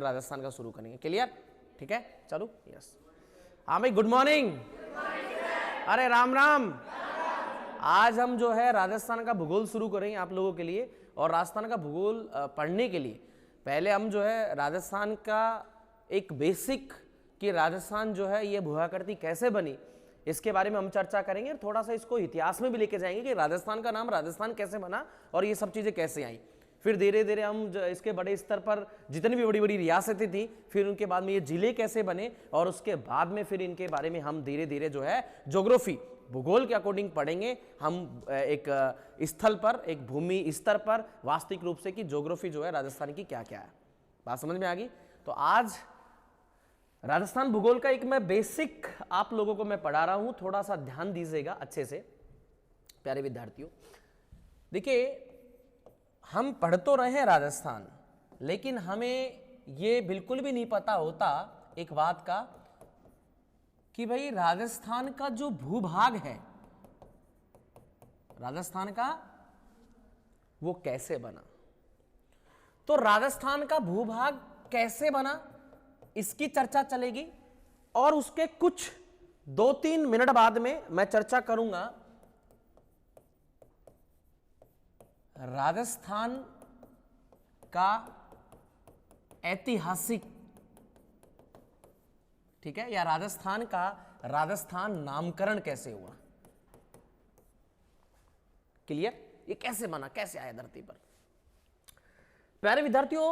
राजस्थान का शुरू करेंगे। क्लियर? ठीक है, चलो। यस, हाँ भाई, गुड मॉर्निंग। अरे राम राम। आज हम जो है राजस्थान का भूगोल शुरू करेंगे आप लोगों के लिए। और राजस्थान का भूगोल पढ़ने के लिए पहले हम जो है राजस्थान का एक बेसिक, कि राजस्थान जो है ये भूआकृति कैसे बनी, इसके बारे में हम चर्चा करेंगे। और थोड़ा सा इसको इतिहास में भी लेके जाएंगे कि राजस्थान का नाम राजस्थान कैसे बना और ये सब चीजें कैसे आई। फिर धीरे धीरे हम इसके बड़े स्तर पर जितनी भी बड़ी बड़ी रियासतें थी, फिर उनके बाद में ये जिले कैसे बने, और उसके बाद में फिर इनके बारे में हम धीरे धीरे जो है ज्योग्राफी, भूगोल के अकॉर्डिंग पढ़ेंगे। हम एक स्थल पर, एक भूमि स्तर पर वास्तविक रूप से कि ज्योग्राफी जो है राजस्थान की क्या क्या है। बात समझ में आ गई? तो आज राजस्थान भूगोल का एक मैं बेसिक आप लोगों को मैं पढ़ा रहा हूं, थोड़ा सा ध्यान दीजिएगा अच्छे से प्यारे विद्यार्थियों। देखिए, हम पढ़ तो रहे हैं राजस्थान, लेकिन हमें ये बिल्कुल भी नहीं पता होता एक बात का कि भाई राजस्थान का जो भूभाग है, राजस्थान का वो कैसे बना। तो राजस्थान का भूभाग कैसे बना इसकी चर्चा चलेगी, और उसके कुछ 2-3 मिनट बाद में मैं चर्चा करूंगा राजस्थान का ऐतिहासिक, ठीक है, या राजस्थान का राजस्थान नामकरण कैसे हुआ। क्लियर? ये कैसे बना, कैसे आया धरती पर। प्यारे विद्यार्थियों,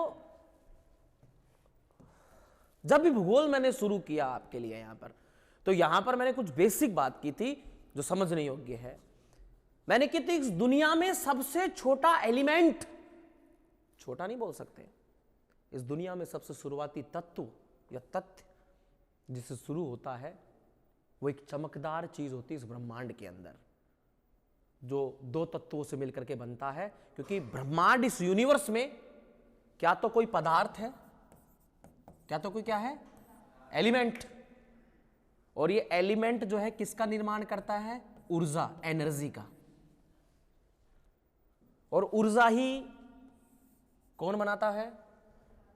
जब भी भूगोल मैंने शुरू किया आपके लिए यहां पर, तो यहां पर मैंने कुछ बेसिक बात की थी जो समझने योग्य है। मैंने की थी इस दुनिया में सबसे छोटा एलिमेंट, छोटा नहीं बोल सकते, इस दुनिया में सबसे शुरुआती तत्व या तथ्य जिससे शुरू होता है, वो एक चमकदार चीज होती है इस ब्रह्मांड के अंदर, जो 2 तत्वों से मिलकर के बनता है। क्योंकि ब्रह्मांड, इस यूनिवर्स में क्या तो कोई पदार्थ है, क्या तो कोई क्या है, एलिमेंट। और ये एलिमेंट जो है किसका निर्माण करता है? ऊर्जा, एनर्जी का। और ऊर्जा ही कौन बनाता है?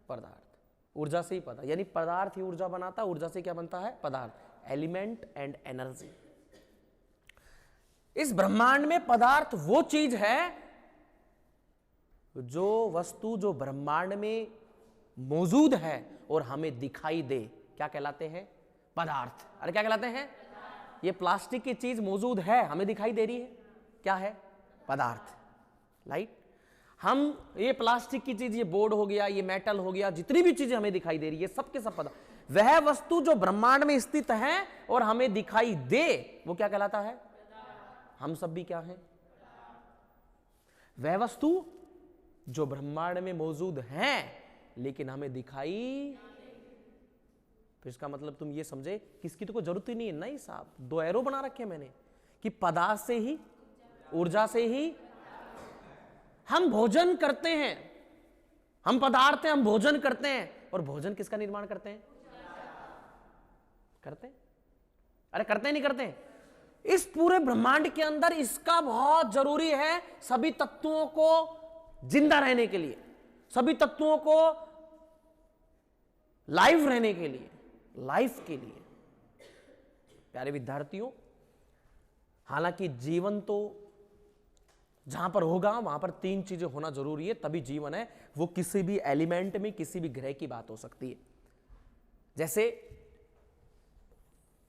पदार्थ। ऊर्जा से ही पदार्थ, यानी पदार्थ ही ऊर्जा बनाता है, ऊर्जा से क्या बनता है? पदार्थ। Element and energy. इस ब्रह्मांड में पदार्थ वो चीज है, जो वस्तु जो ब्रह्मांड में मौजूद है और हमें दिखाई दे, क्या कहलाते हैं? पदार्थ। अरे क्या कहलाते हैं? ये प्लास्टिक की चीज मौजूद है, हमें दिखाई दे रही है, क्या है? पदार्थ। राइट? हम ये प्लास्टिक की चीज, ये बोर्ड हो गया, ये मेटल हो गया, जितनी भी चीजें हमें दिखाई दे रही है, सबके सब पदार्थ। वह वस्तु जो ब्रह्मांड में स्थित है और हमें दिखाई दे, वो क्या कहलाता है? हम सब भी क्या हैं? वह वस्तु जो ब्रह्मांड में मौजूद है लेकिन हमें दिखाई, तो इसका मतलब तुम ये समझे कि इसकी तो कोई जरूरत ही नहीं है। नहीं साहब, 2 एरो बना रखे मैंने कि पदार्थ से ही, ऊर्जा से ही हम भोजन करते हैं। हम पदार्थ हैं, हम भोजन करते हैं। और भोजन किसका निर्माण करते हैं? करते हैं? अरे करते हैं, नहीं करते हैं? इस पूरे ब्रह्मांड के अंदर इसका बहुत जरूरी है सभी तत्वों को जिंदा रहने के लिए, सभी तत्वों को लाइव रहने के लिए, लाइफ के लिए। प्यारे विद्यार्थियों, हालांकि जीवन तो जहां पर होगा वहां पर 3 चीजें होना जरूरी है, तभी जीवन है। वो किसी भी एलिमेंट में, किसी भी ग्रह की बात हो सकती है। जैसे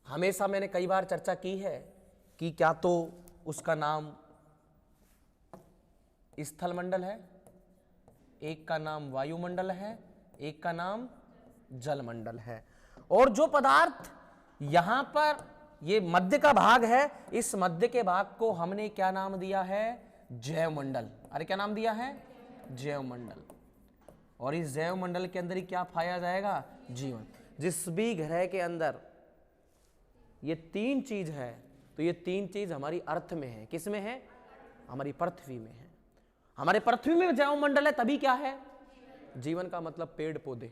हमेशा मैंने कई बार चर्चा की है कि क्या तो उसका नाम स्थलमंडल है, एक का नाम वायुमंडल है, एक का नाम जलमंडल है। और जो पदार्थ यहां पर ये मध्य का भाग है, इस मध्य के भाग को हमने क्या नाम दिया है? जैवमंडल। अरे क्या नाम दिया है? जैवमंडल। और इस जैवमंडल के अंदर ही क्या पाया जाएगा? जीवन। जिस भी ग्रह के अंदर ये 3 चीज है, तो ये 3 चीज हमारी अर्थ में है। किस में है? हमारी पृथ्वी में है। हमारे पृथ्वी में जैवमंडल है, तभी क्या है? जीवन का मतलब पेड़ पौधे,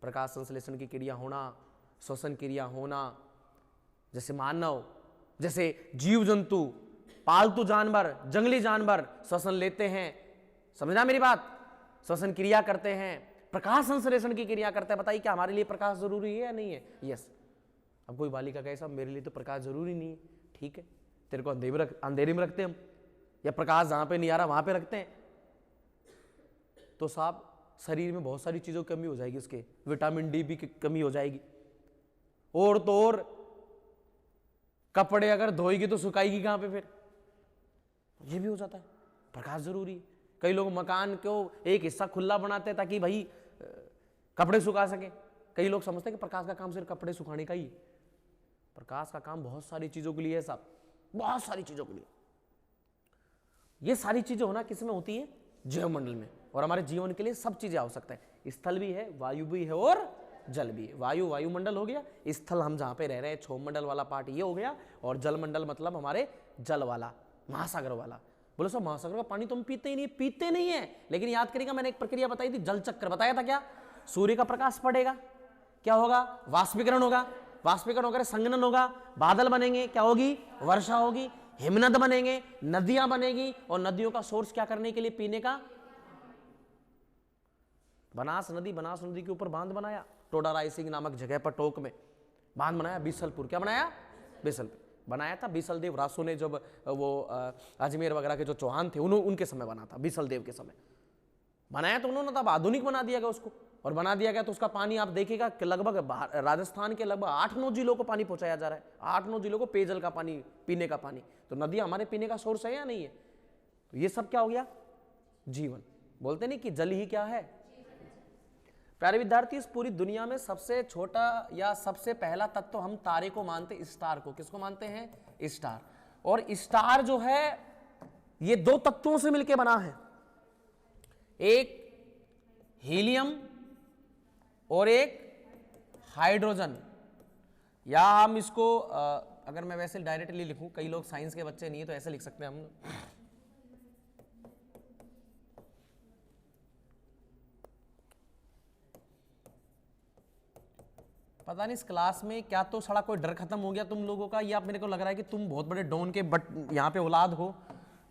प्रकाश संश्लेषण की क्रिया होना, श्वसन क्रिया होना, जैसे मानव, जैसे जीव जंतु, पालतू जानवर, जंगली जानवर श्वसन लेते हैं। समझना मेरी बात? श्वसन क्रिया करते हैं, प्रकाश संश्लेषण की क्रिया करता है। बताइए क्या हमारे लिए प्रकाश जरूरी है या नहीं है? यस। अब कोई बालिका कहे साहब मेरे लिए तो प्रकाश जरूरी नहीं है। ठीक है, तेरे को अंधेरे में रखते हैं हम, या प्रकाश जहां पे नहीं आ रहा वहां पे रखते हैं, तो साहब शरीर में बहुत सारी चीजों की कमी हो जाएगी, उसके विटामिन डी की कमी हो जाएगी, और तो और कपड़े अगर धोएगी तो सुखाएगी कहां पे फिर? ये भी हो जाता है। प्रकाश जरूरी है। कई लोग मकान को एक हिस्सा खुला बनाते हैं ताकि भाई कपड़े सुखा सके। कई लोग समझते हैं कि प्रकाश का काम सिर्फ कपड़े सुखाने का ही। प्रकाश का काम बहुत सारी चीजों के लिए है साहब, बहुत सारी चीजों के लिए। ये सारी चीजें होना किस में होती है? जैवमंडल में। और हमारे जीवन के लिए सब चीजें आवश्यकता है। स्थल भी है, वायु भी है और जल भी है। वायु वायुमंडल हो गया, स्थल हम जहां पे रह रहे हैं क्षोभमंडल वाला पार्ट ये हो गया, और जलमंडल मतलब हमारे जल वाला, महासागर वाला। बोलो सर महासागर का पानी तो हम पीते ही नहीं, पीते नहीं है, लेकिन याद करेगा मैंने एक प्रक्रिया बताई थी, जल चक्र बताया था। क्या? सूर्य का प्रकाश पड़ेगा, क्या होगा? वाष्पीकरण होगा, वाष्पीकरण होकर संघनन होगा, बादल बनेंगे, क्या होगी? वर्षा होगी, हिमनद बनेंगे, नदियां बनेगी, और नदियों का सोर्स क्या करने के लिए? पीने का। बनास नदी के ऊपर बांध बनाया, टोडा रायसिंह नामक जगह पर टोक में बांध बनाया, बीसलपुर। क्या बनाया? बीसलपुर बनाया था बीसल देव रासो ने, जब वो अजमेर वगैरह के जो चौहान थे उनके समय बना था, बीसल देव के समय बनाया। तो उन्होंने तब आधुनिक बना दिया गया उसको, और बना दिया गया तो उसका पानी आप देखिएगा कि लगभग राजस्थान के लगभग 8-9 जिलों को पानी पहुंचाया जा रहा है। 8-9 जिलों को पेयजल का पानी, पीने का पानी। तो नदियां हमारे पीने का सोर्स है या नहीं है? तो ये सब क्या हो गया? जीवन। बोलते नहीं कि जल ही क्या है? प्यारे विद्यार्थी, इस पूरी दुनिया में सबसे छोटा या सबसे पहला तत्व हम तारे को मानते, स्टार को। किसको मानते हैं? स्टार। और स्टार जो है ये 2 तत्वों से मिलकर बना है, एक हीलियम और एक हाइड्रोजन। या हम इसको अगर मैं वैसे डायरेक्टली लिखूं, कई लोग साइंस के बच्चे नहीं है तो ऐसे लिख सकते हैं हम, पता नहीं इस क्लास में क्या तो सड़ा कोई डर खत्म हो गया तुम लोगों का, या मेरे को लग रहा है कि तुम बहुत बड़े डॉन के बट यहाँ पे औलाद हो।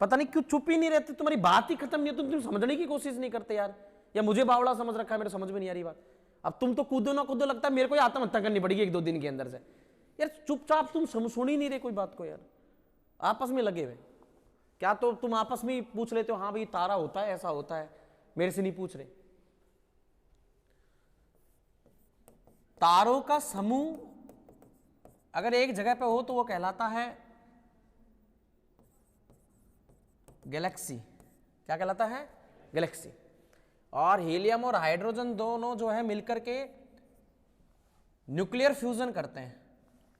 पता नहीं क्यों चुप ही नहीं रहते, तुम्हारी बात ही खत्म नहीं है, तुम समझने की कोशिश नहीं करते यार, या मुझे बावड़ा समझ रखा है, मेरे समझ में नहीं आ रही बात। अब तुम तो कूदो ना कूदो, लगता है मेरे को आत्महत्या करनी पड़ेगी 1-2 दिन के अंदर से। यार चुपचाप तुम सुन ही नहीं रहे कोई बात को यार, आपस में लगे हुए। क्या तो तुम आपस में पूछ लेते हो, हाँ भाई तारा होता है, ऐसा होता है, मेरे से नहीं पूछ रहे। तारों का समूह अगर एक जगह पे हो तो वो कहलाता है गैलेक्सी। क्या कहलाता है? गैलेक्सी। और हीलियम और हाइड्रोजन दोनों जो है मिलकर के न्यूक्लियर फ्यूजन करते हैं।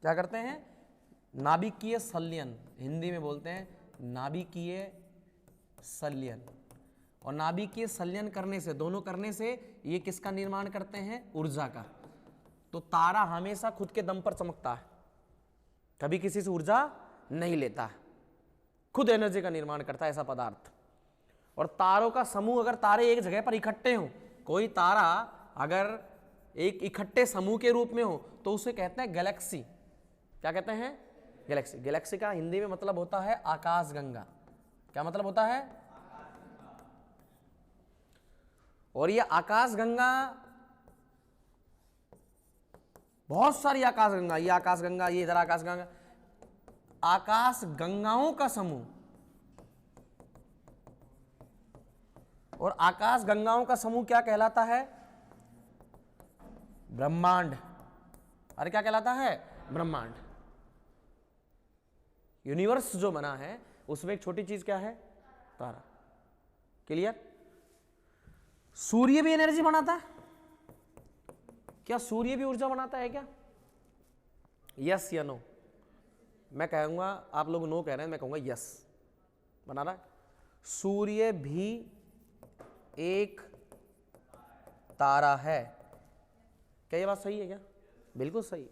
क्या करते हैं? नाभिकीय संलयन, हिंदी में बोलते हैं नाभिकीय संलयन। और नाभिकीय संलयन करने से, दोनों करने से ये किसका निर्माण करते हैं? ऊर्जा का। तो तारा हमेशा खुद के दम पर चमकता है, कभी किसी से ऊर्जा नहीं लेता है, खुद एनर्जी का निर्माण करता है ऐसा पदार्थ। और तारों का समूह, अगर तारे एक जगह पर इकट्ठे हों, कोई तारा अगर एक इकट्ठे समूह के रूप में हो तो उसे कहते हैं गैलेक्सी। क्या कहते हैं? गैलेक्सी। गैलेक्सी का हिंदी में मतलब होता है आकाशगंगा। क्या मतलब होता है? और ये आकाशगंगा, बहुत सारी आकाशगंगा, ये आकाशगंगा, ये इधर आकाशगंगा, आकाश गंगाओं का समूह। और आकाश गंगाओं का समूह क्या कहलाता है? ब्रह्मांड। अरे क्या कहलाता है? ब्रह्मांड। यूनिवर्स जो बना है उसमें एक छोटी चीज क्या है? तारा। क्लियर? सूर्य भी एनर्जी बनाता है क्या? सूर्य भी ऊर्जा बनाता है क्या? यस या नो? मैं कहूंगा, आप लोग नो कह रहे हैं, मैं कहूंगा यस बना रहा है। सूर्य भी एक तारा है। क्या ये बात सही है क्या? बिल्कुल सही।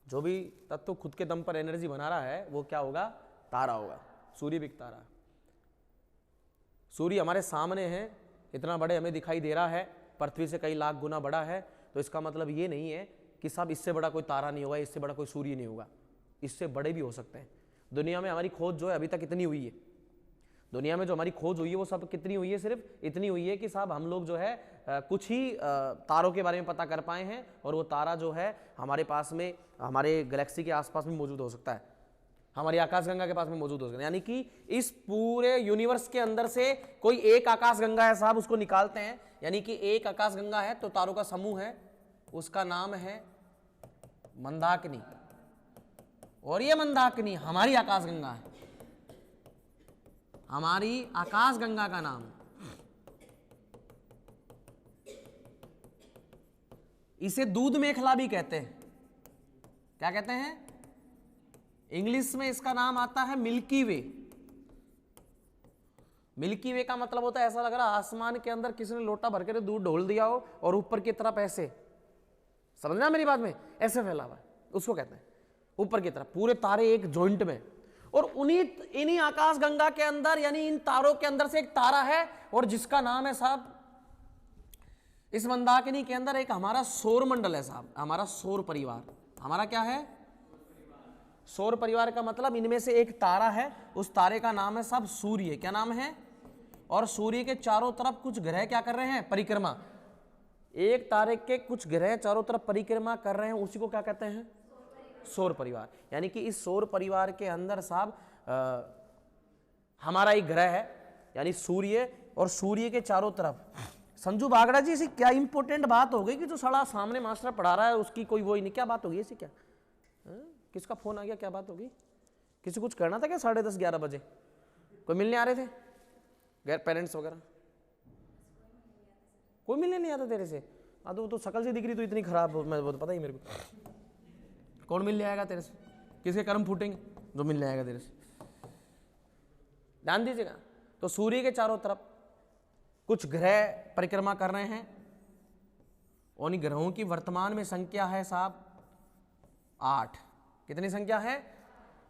जो भी तत्व खुद के दम पर एनर्जी बना रहा है वो क्या होगा? तारा होगा। सूर्य भी एक तारा है। सूर्य हमारे सामने है, इतना बड़े हमें दिखाई दे रहा है, पृथ्वी से कई लाख गुना बड़ा है। तो इसका मतलब ये नहीं है कि साहब इससे बड़ा कोई तारा नहीं होगा, इससे बड़ा कोई सूर्य नहीं होगा, इससे बड़े भी हो सकते हैं। दुनिया में हमारी खोज जो है अभी तक इतनी हुई है। दुनिया में जो हमारी खोज हुई है वो सब कितनी हुई है? सिर्फ इतनी हुई है कि साहब हम लोग जो है कुछ ही तारों के बारे में पता कर पाए हैं, और वो तारा जो है हमारे पास में, हमारे गैलेक्सी के आसपास में मौजूद हो सकता है, हमारी आकाशगंगा के पास में मौजूद हो सकता है। यानी कि इस पूरे यूनिवर्स के अंदर से कोई एक आकाशगंगा है साहब, उसको निकालते हैं, यानी कि एक आकाशगंगा है तो तारों का समूह है, उसका नाम है मंदाकिनी, और ये मंदाकिनी हमारी आकाशगंगा है, हमारी आकाशगंगा का नाम। इसे दूध मेखला भी कहते हैं। क्या कहते हैं? इंग्लिश में इसका नाम आता है मिल्की वे। मिल्की वे का मतलब होता है, ऐसा लग रहा है आसमान के अंदर किसी ने लोटा भर के दूध ढोल दिया हो और ऊपर की तरफ ऐसे, समझना मेरी बात में, ऐसे फैला हुआ है, उसको कहते हैं ऊपर की तरफ पूरे तारे एक जॉइंट में। और इन्हीं आकाशगंगा के अंदर, यानी इन तारों के अंदर से एक तारा है, और जिसका नाम है साहब, इस मंदाकिनी के अंदर एक हमारा सौर मंडल है साहब, हमारा सौर परिवार। हमारा क्या है? सौर परिवार का मतलब इनमें से एक तारा है, उस तारे का नाम है साहब सूर्य। क्या नाम है? और सूर्य के चारों तरफ कुछ ग्रह क्या कर रहे हैं? परिक्रमा। एक तारे के कुछ ग्रह चारों तरफ परिक्रमा कर रहे हैं, उसी को क्या कहते हैं? सौर परिवार। यानी कि इस सौर परिवार के अंदर साहब हमारा एक ग्रह है, यानी सूर्य, और सूर्य के चारों तरफ। संजू बागड़ा जी, ऐसी क्या इंपॉर्टेंट बात हो गई कि जो साला सामने मास्टर पढ़ा रहा है उसकी कोई वो ही नहीं? क्या बात होगी ऐसी? क्या किसका फोन आ गया? क्या बात होगी? किसी कुछ करना था क्या 10:30 11 बजे? कोई मिलने आ रहे थे? गैर पेरेंट्स वगैरह कोई मिलने नहीं आता तेरे से? तो शकल से दिख रही तो इतनी खराब, मैं वो तो पता ही मेरे को। कौन मिलने आएगा तेरे से? किसके कर्म फूटेंगे जो मिलने आएगा तेरे से? ध्यान दीजिएगा। तो सूर्य के चारों तरफ कुछ ग्रह परिक्रमा कर रहे हैं, और इन ग्रहों की वर्तमान में संख्या है साहब 8। कितनी संख्या है?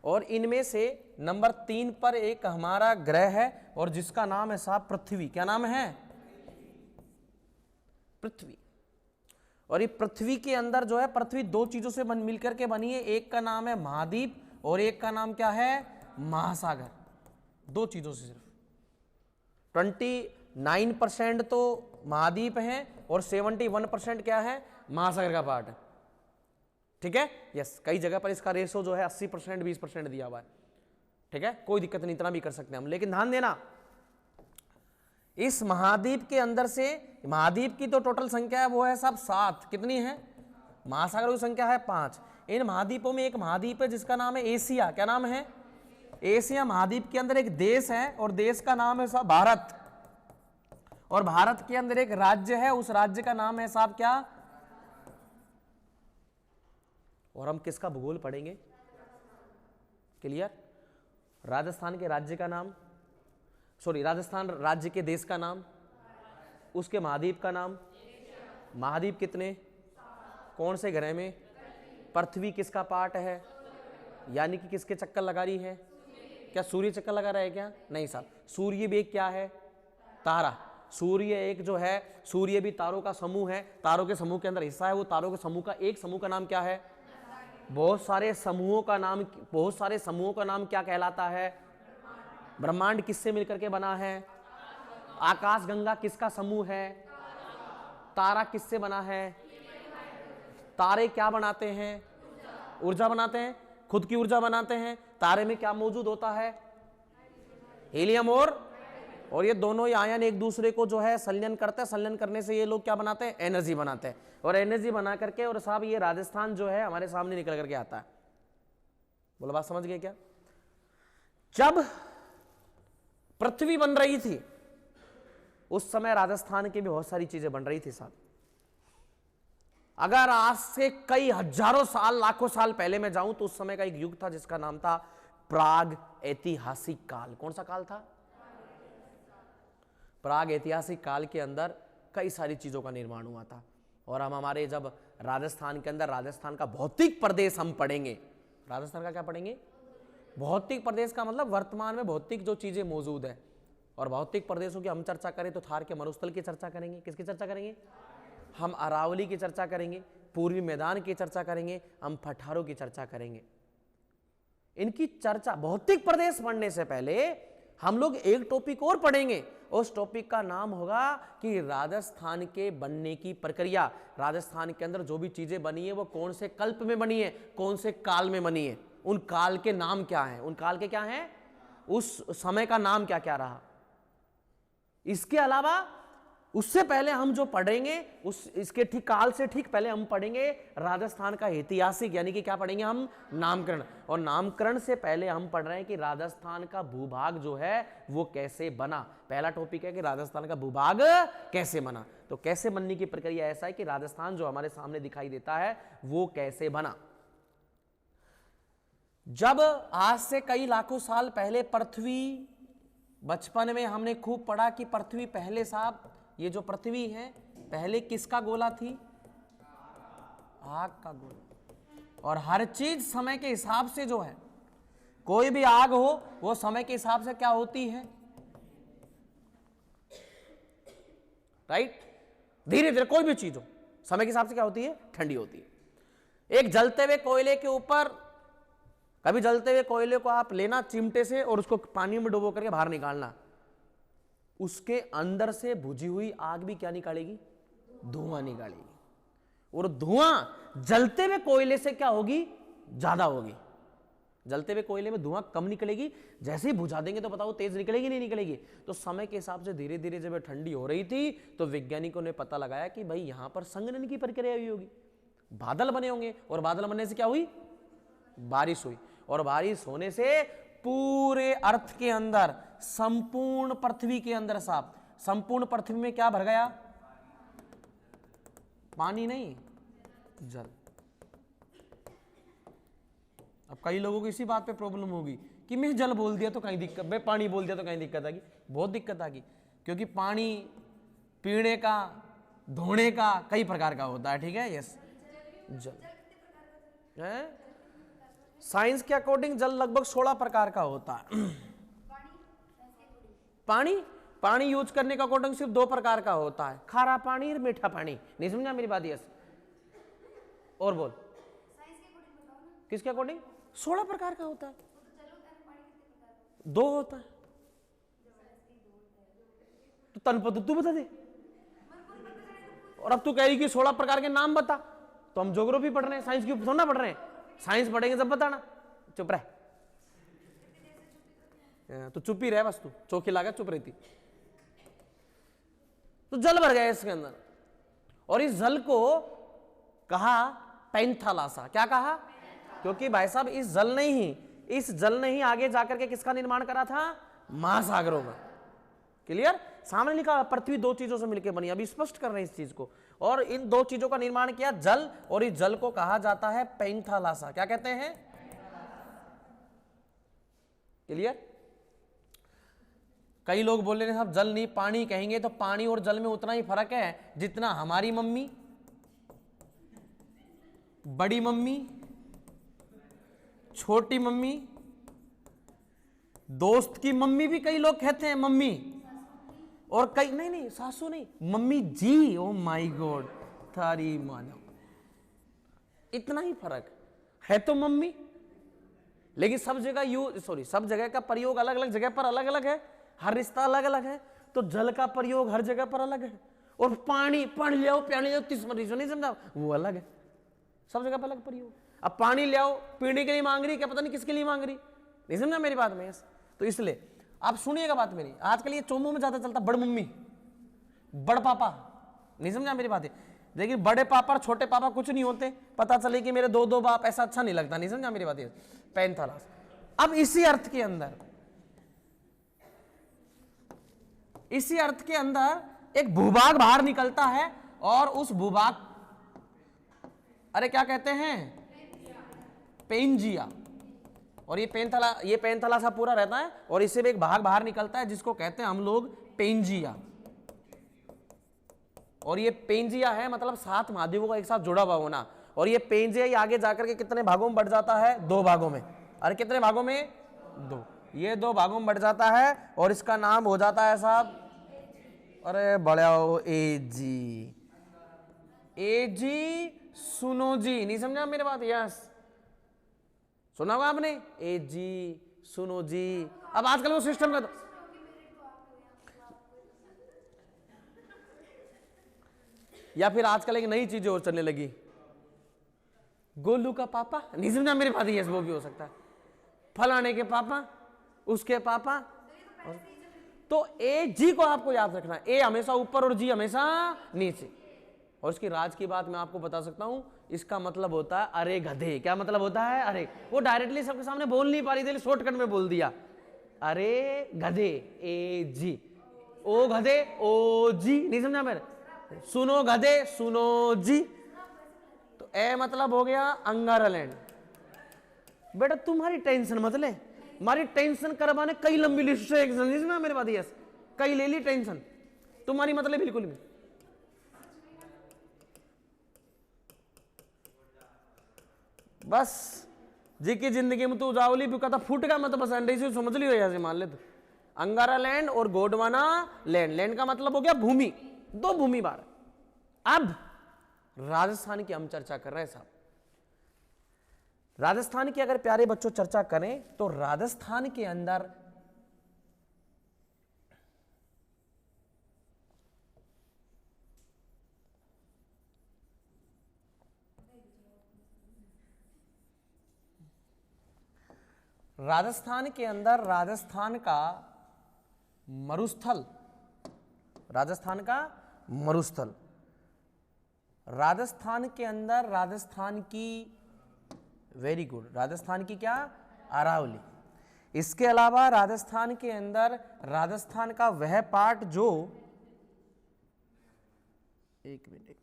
और इनमें से नंबर 3 पर एक हमारा ग्रह है, और जिसका नाम है साहब पृथ्वी। क्या नाम है? पृथ्वी। और ये पृथ्वी के अंदर जो है, पृथ्वी 2 चीजों से मिलकर के बनी है, एक का नाम है महाद्वीप और एक का नाम क्या है? महासागर। 2 चीजों से सिर्फ 29% तो महाद्वीप है और 71% क्या है? महासागर का पार्ट है। ठीक है? यस, कई जगह पर इसका रेशो जो है 80% 20% दिया हुआ है। ठीक है, कोई दिक्कत नहीं, इतना भी कर सकते हैं हम। लेकिन ध्यान देना, इस महाद्वीप के अंदर से, महाद्वीप की तो टोटल संख्या है वो है सब 7। कितनी है? महासागर की संख्या है 5। इन महाद्वीपों में एक महाद्वीप है जिसका नाम है एशिया। क्या नाम है? एशिया महाद्वीप के अंदर एक देश है, और देश का नाम है साहब भारत। और भारत के अंदर एक राज्य है, उस राज्य का नाम है साहब क्या? और हम किसका भूगोल पढ़ेंगे? क्लियर? राजस्थान के राज्य का नाम, राजस्थान राज्य के देश का नाम, उसके महाद्वीप का नाम। महाद्वीप कितने? कौन से ग्रह में? पृथ्वी किसका पार्ट है? यानी कि किसके चक्कर लगा रही है? क्या सूर्य चक्कर लगा रहा है क्या? नहीं साहब, सूर्य भी एक क्या है? तारा। सूर्य एक जो है, सूर्य भी तारों का समूह है, तारों के समूह के अंदर हिस्सा है। वो तारों के समूह का एक समूह का नाम क्या है? बहुत सारे समूहों का नाम क्या कहलाता है? ब्रह्मांड किससे मिलकर के बना है? आकाशगंगा किसका समूह है? तारा किससे बना है? तारे क्या बनाते हैं? ऊर्जा बनाते हैं, खुद की ऊर्जा बनाते हैं। तारे में क्या मौजूद होता है? हीलियम और ये दोनों ही आयन एक दूसरे को जो है संलयन करते हैं। संलयन करने से ये लोग क्या बनाते हैं? एनर्जी बनाते हैं। और एनर्जी बना करके, और साहब ये राजस्थान जो है हमारे सामने निकल करके आता है। बोलो, बात समझ गए क्या? जब पृथ्वी बन रही थी उस समय राजस्थान की भी बहुत सारी चीजें बन रही थी साहब। अगर आज से कई हजारों साल, लाखों साल पहले मैं जाऊं तो उस समय का एक युग था जिसका नाम था प्राग ऐतिहासिक काल। कौन सा काल था? प्राग ऐतिहासिक काल के अंदर कई सारी चीजों का निर्माण हुआ था। और हम हमारे जब राजस्थान के अंदर राजस्थान का भौतिक प्रदेश हम पढ़ेंगे, राजस्थान का क्या पढ़ेंगे? भौतिक प्रदेश का मतलब वर्तमान में भौतिक जो चीजें मौजूद है। और भौतिक प्रदेशों की हम चर्चा करें तो थार के मरुस्थल की चर्चा करेंगे। किसकी चर्चा करेंगे? हम अरावली की चर्चा करेंगे, पूर्वी मैदान की चर्चा करेंगे, हम पठारों की चर्चा करेंगे। इनकी चर्चा, भौतिक प्रदेश पढ़ने से पहले हम लोग एक टॉपिक और पढ़ेंगे, उस टॉपिक का नाम होगा कि राजस्थान के बनने की प्रक्रिया। राजस्थान के अंदर जो भी चीजें बनी है वो कौन से कल्प में बनी है, कौन से काल में बनी है, उन काल के नाम क्या हैं, उन काल के क्या हैं, उस समय का नाम क्या क्या रहा। इसके अलावा उससे पहले हम जो पढ़ेंगे इसके ठीक काल से ठीक पहले हम पढ़ेंगे राजस्थान का ऐतिहासिक, यानी कि क्या पढ़ेंगे हम, नामकरण। और नामकरण से पहले हम पढ़ रहे हैं कि राजस्थान का भूभाग जो है वो कैसे बना। पहला टॉपिक है कि राजस्थान का भूभाग कैसे बना। तो कैसे बनने की प्रक्रिया ऐसा है कि राजस्थान जो हमारे सामने दिखाई देता है वो कैसे बना। जब आज से कई लाखों साल पहले पृथ्वी, बचपन में हमने खूब पढ़ा कि पृथ्वी पहले साहब, ये जो पृथ्वी है पहले किसका गोला थी, आग का गोला। और हर चीज समय के हिसाब से जो है, कोई भी आग हो वो समय के हिसाब से क्या होती है, राइट। धीरे धीरे कोई भी चीज हो समय के हिसाब से क्या होती है, ठंडी होती है। एक जलते हुए कोयले के ऊपर, कभी जलते हुए कोयले को आप लेना चिमटे से और उसको पानी में डुबो करके बाहर निकालना, उसके अंदर से बुझी हुई आग भी क्या निकालेगी, धुआं निकालेगी। और धुआं जलते हुए कोयले से क्या होगी, ज्यादा होगी। जलते हुए कोयले में धुआं कम निकलेगी, जैसे ही बुझा देंगे तो बताओ तेज निकलेगी नहीं निकलेगी। तो समय के हिसाब से धीरे धीरे जब ठंडी हो रही थी तो वैज्ञानिकों ने पता लगाया कि भाई यहां पर संघनन की प्रक्रिया हुई होगी, बादल बने होंगे, और बादल बनने से क्या हुई, बारिश हुई। और बारिश होने से पूरे अर्थ के अंदर, संपूर्ण पृथ्वी के अंदर साहब, संपूर्ण पृथ्वी में क्या भर गया, पानी नहीं, जल। अब कई लोगों को इसी बात पे प्रॉब्लम होगी कि मैं जल बोल दिया तो कहीं दिक्कत, मैं पानी बोल दिया तो कहीं दिक्कत आ गई। बहुत दिक्कत आ गई, क्योंकि पानी पीने का, धोने का कई प्रकार का होता है, ठीक है। यस, जल है, साइंस के अकॉर्डिंग जल लगभग 16 प्रकार का होता है। पानी यूज करने का अकॉर्डिंग सिर्फ 2 प्रकार का होता है, खारा पानी और मीठा पानी। नहीं समझा मेरी बात? यस, और बोल, किसके अकॉर्डिंग? 16 प्रकार का होता है, 2 होता है। तो तनपद तू बता दे, और अब तू कह रही कि 16 प्रकार के नाम बता। तो हम ज्योग्राफी पढ़ रहे हैं, साइंस की थोड़ा ना पढ़ रहे हैं। साइंस पढ़ेंगे जब बताना। चुप रह, तो चुप ही रहे बस, तू चौकी लागा चुप रहती। तो जल भर गया इसके अंदर, और इस जल को कहा पैंथालासा। क्या कहा? क्योंकि भाई साहब इस जल ने ही आगे जाकर के किसका निर्माण करा था? महासागरों का। क्लियर? सामने लिखा पृथ्वी 2 चीजों से मिलकर बनी, अभी स्पष्ट कर रहे हैं इस चीज को। और इन 2 चीजों का निर्माण किया जल, और इस जल को कहा जाता है पैंथालासा। क्या कहते हैं? क्लियर? कई लोग बोल रहे हैं साहब जल नहीं पानी कहेंगे, तो पानी और जल में उतना ही फर्क है जितना हमारी मम्मी, बड़ी मम्मी, छोटी मम्मी, दोस्त की मम्मी भी कई लोग कहते हैं मम्मी, और कई नहीं सासू नहीं, mummy ji. Oh my God, थारी मानो, इतना ही फर्क है तो मम्मी। लेकिन सब जगह का प्रयोग अलग अलग जगह पर अलग अलग है, हर रिश्ता अलग अलग है। तो जल का प्रयोग हर जगह पर अलग है, और पानी ले आओ, प्यानी ले आओ, 30 मरीजों नहीं समझा, वो अलग है, सब जगह पर अलग प्रयोग। अब पानी ले आओ पीने के लिए मांग रही, क्या पता नहीं किसके लिए मांग रही, नहीं समझा मेरी बात में। तो इसलिए आप सुनिएगा बात मेरी, आजकल ये चोमू में ज्यादा चलता, बड़ मम्मी, बड़ पापा, नहीं समझा मेरी बात है। देखिए बड़े पापा और छोटे पापा कुछ नहीं होते, पता चले कि मेरे 2 बाप, ऐसा अच्छा नहीं लगता, नहीं समझा मेरी बात है। पैंथालास। अब इसी अर्थ के अंदर एक भूभाग बाहर निकलता है, और उस भूभाग, अरे क्या कहते हैं? पेंजिया। और ये पैंथालासा पूरा रहता है, और इससे भी एक भाग बाहर निकलता है जिसको कहते हैं हम लोग पेंजिया। और ये पेंजिया है मतलब 7 महाद्वीपों का एक साथ जुड़ा हुआ होना। और ये पेंजिया ही आगे जाकर के कितने भागों में बढ़ जाता है? 2 भागों में। अरे कितने भागों में? 2। ये 2 भागों में बढ़ जाता है, और इसका नाम हो जाता है साहब, अरे बड़ा एजी। सुनो जी, नहीं समझा मेरी बात? यस, सुना होगा आपने, एजी सुनो जी। अब आजकल वो सिस्टम का या फिर आजकल एक नई चीजें और चलने लगी, गोलू का पापा, नहीं समझा मेरे बात, यस वो भी हो सकता है, फलाने के पापा, उसके पापा। तो ए जी को आपको याद रखना, ए हमेशा ऊपर और जी हमेशा नीचे। और इसकी राज की बात मैं आपको बता सकता हूं, इसका मतलब होता है अरे गधे। क्या मतलब होता है? अरे, वो डायरेक्टली सबके सामने बोल नहीं पा रही थी, शॉर्टकट में बोल दिया, अरे गधे, ए जी, ओ गधे, ओ जी, नहीं समझा मेरे, सुनो गधे, सुनो जी। तो ए मतलब हो गया अंगारालैंड। बेटा तुम्हारी टेंशन मत ले, हमारी टेंशन करवाने कई लंबी लिस्ट है, समझना मेरे बात, यस कई ले ली टेंशन, तुम्हारी मतलब बिल्कुल भी। बस जी की जिंदगी में तू जावली भी कहता फूट का मत, बस अंडे से समझ लियो, ऐसे मान ले। तो अंगारा लैंड और गोंडवाना लैंड, लैंड का मतलब हो गया भूमि, दो भूमि बार। अब राजस्थान की हम चर्चा कर रहे हैं साहब। राजस्थान की अगर प्यारे बच्चों चर्चा करें तो राजस्थान के अंदर राजस्थान का मरुस्थल, राजस्थान का मरुस्थल, राजस्थान के अंदर राजस्थान की, वेरी गुड, राजस्थान की क्या, अरावली। इसके अलावा राजस्थान के अंदर राजस्थान का वह पार्ट जो, एक मिनट,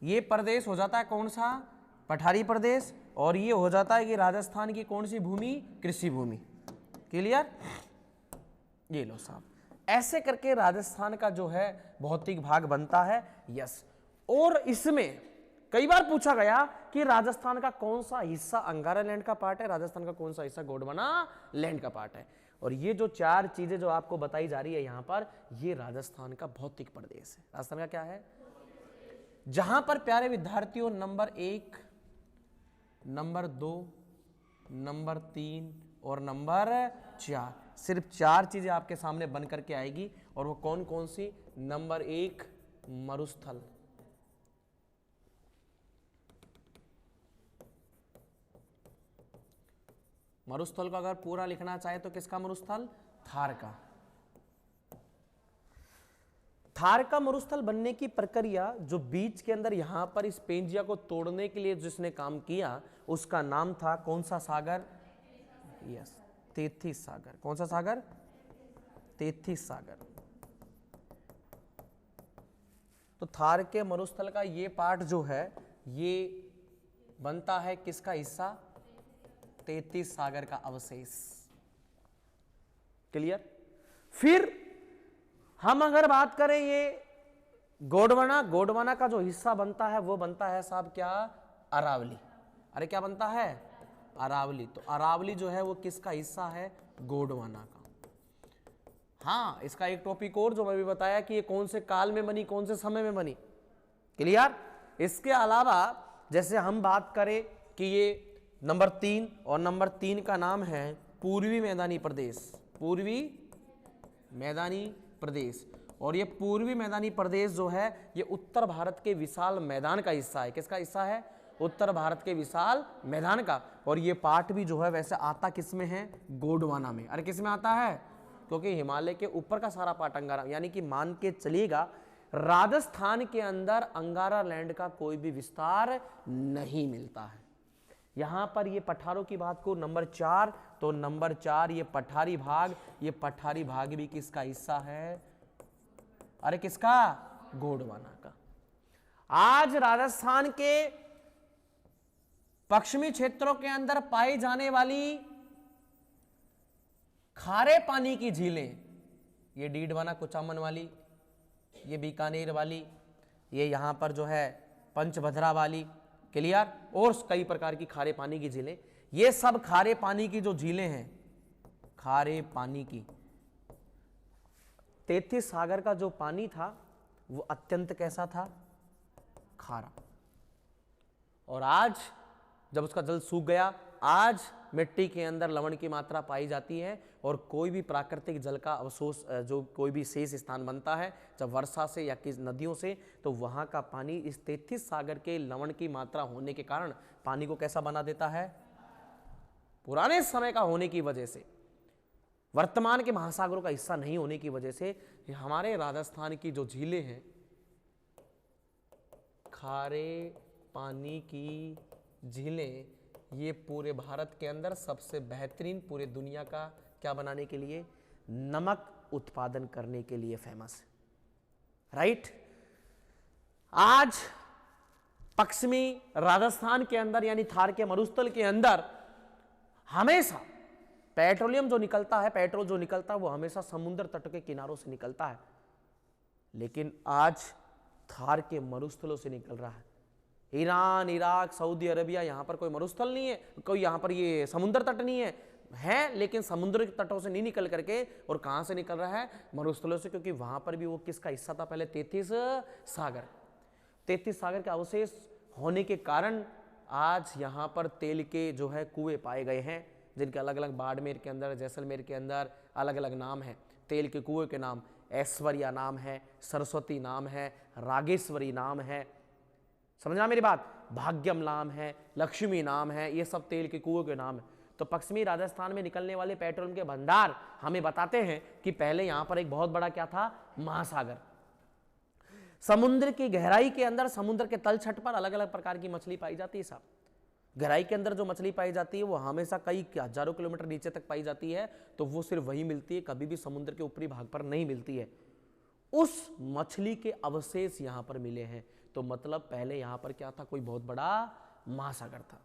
ये प्रदेश हो जाता है कौन सा, पठारी प्रदेश, और ये हो जाता है कि राजस्थान की कौन सी भूमि, कृषि भूमि। क्लियर? ये लो साहब, ऐसे करके राजस्थान का जो है भौतिक भाग बनता है। यस, और इसमें कई बार पूछा गया कि राजस्थान का कौन सा हिस्सा अंगारा लैंड का पार्ट है, राजस्थान का कौन सा हिस्सा गोंडवाना लैंड का पार्ट है। और ये जो चार चीजें जो आपको बताई जा रही है यहां पर, ये राजस्थान का भौतिक प्रदेश है। राजस्थान का क्या है? जहां पर प्यारे विद्यार्थियों नंबर 1, नंबर 2, नंबर 3 और नंबर 4, सिर्फ 4 चीजें आपके सामने बन करके आएगी। और वो कौन कौन सी? नंबर 1 मरुस्थल, मरुस्थल को अगर पूरा लिखना चाहे तो किसका मरुस्थल? थार का। थार का मरुस्थल बनने की प्रक्रिया जो बीच के अंदर यहां पर इस पेंजिया को तोड़ने के लिए जिसने काम किया, उसका नाम था कौन सा सागर? यस, तेथिस सागर। कौन सा सागर? तेथिस सागर। तो थार के मरुस्थल का ये पार्ट जो है ये बनता है किसका हिस्सा? तेथिस सागर का अवशेष। क्लियर? फिर हम अगर बात करें ये गोंडवाना, गोंडवाना का जो हिस्सा बनता है वो बनता है साहब क्या? अरावली। अरे क्या बनता है? अरावली। तो अरावली जो है वो किसका हिस्सा है? गोंडवाना का। हाँ, इसका एक टॉपिक और जो मैं भी बताया कि ये कौन से काल में बनी, कौन से समय में बनी। क्लियर? इसके अलावा जैसे हम बात करें कि ये नंबर 3 और नंबर 3 का नाम है पूर्वी मैदानी प्रदेश, पूर्वी मैदानी प्रदेश। और ये पूर्वी मैदानी प्रदेश जो है ये उत्तर भारत के विशाल मैदान का हिस्सा है। किसका हिस्सा है? उत्तर भारत के विशाल मैदान का। और ये पार्ट भी जो है वैसे आता किस में है? गोंडवाना में। अरे किस में आता है? क्योंकि हिमालय के ऊपर का सारा पार्ट अंगारा, यानी कि मान के चलिएगा राजस्थान के अंदर अंगारा लैंड का कोई भी विस्तार नहीं मिलता है। यहां पर ये पठारों की बात को नंबर 4, तो नंबर 4 ये पठारी भाग, ये पठारी भाग भी किसका हिस्सा है? अरे किसका? गोंडवाना का। आज राजस्थान के पश्चिमी क्षेत्रों के अंदर पाई जाने वाली खारे पानी की झीलें, ये डीडवाना कुचामन वाली, ये बीकानेर वाली, ये यहां पर जो है पंचभद्रा वाली, क्लियर, और कई प्रकार की खारे पानी की झीलें, ये सब खारे पानी की जो झीलें हैं, खारे पानी की, तेथिस सागर का जो पानी था वो अत्यंत कैसा था? खारा। और आज जब उसका जल सूख गया, आज मिट्टी के अंदर लवण की मात्रा पाई जाती है और कोई भी प्राकृतिक जल का अवशोष जो कोई भी शेष स्थान बनता है जब वर्षा से या किस नदियों से, तो वहाँ का पानी इस 33 सागर के लवण की मात्रा होने के कारण पानी को कैसा बना देता है, पुराने समय का होने की वजह से, वर्तमान के महासागरों का हिस्सा नहीं होने की वजह से हमारे राजस्थान की जो झीलें हैं, खारे पानी की झीलें, ये पूरे भारत के अंदर सबसे बेहतरीन, पूरे दुनिया का क्या बनाने के लिए, नमक उत्पादन करने के लिए फेमस है, राइट। आज पश्चिमी राजस्थान के अंदर यानी थार के मरुस्थल के अंदर हमेशा पेट्रोलियम जो निकलता है, पेट्रोल जो निकलता है वो हमेशा समुद्र तट के किनारों से निकलता है, लेकिन आज थार के मरुस्थलों से निकल रहा है। ईरान, इराक, सऊदी अरेबिया, यहाँ पर कोई मरुस्थल नहीं है, कोई यहाँ पर ये समुद्र तट नहीं है, लेकिन समुद्र के तटों से नहीं निकल करके, और कहाँ से निकल रहा है, मरुस्थलों से, क्योंकि वहाँ पर भी वो किसका हिस्सा था पहले, 33 सागर। 33 सागर के अवशेष होने के कारण आज यहाँ पर तेल के जो है कुएं पाए गए हैं, जिनके अलग अलग बाड़मेर के अंदर, जैसलमेर के अंदर अलग अलग नाम है। तेल के कुएं के नाम ऐश्वर्या नाम है, सरस्वती नाम है, रागेश्वरी नाम है, समझना मेरी बात, भाग्यम नाम है, लक्ष्मी नाम है, ये सब तेल के कुओं के नाम है। तो पश्चिमी राजस्थान में निकलने वाले पेट्रोलियम के भंडार हमें बताते हैं कि पहले यहां पर एक बहुत बड़ा क्या था, महासागर। समुद्र की गहराई के अंदर, समुद्र के तल छट पर अलग अलग प्रकार की मछली पाई जाती है साहब। गहराई के अंदर जो मछली पाई जाती है वो हमेशा कई हजारों किलोमीटर नीचे तक पाई जाती है, तो वो सिर्फ वही मिलती है, कभी भी समुद्र के ऊपरी भाग पर नहीं मिलती है। उस मछली के अवशेष यहां पर मिले हैं, तो मतलब पहले यहां पर क्या था, कोई बहुत बड़ा महासागर था।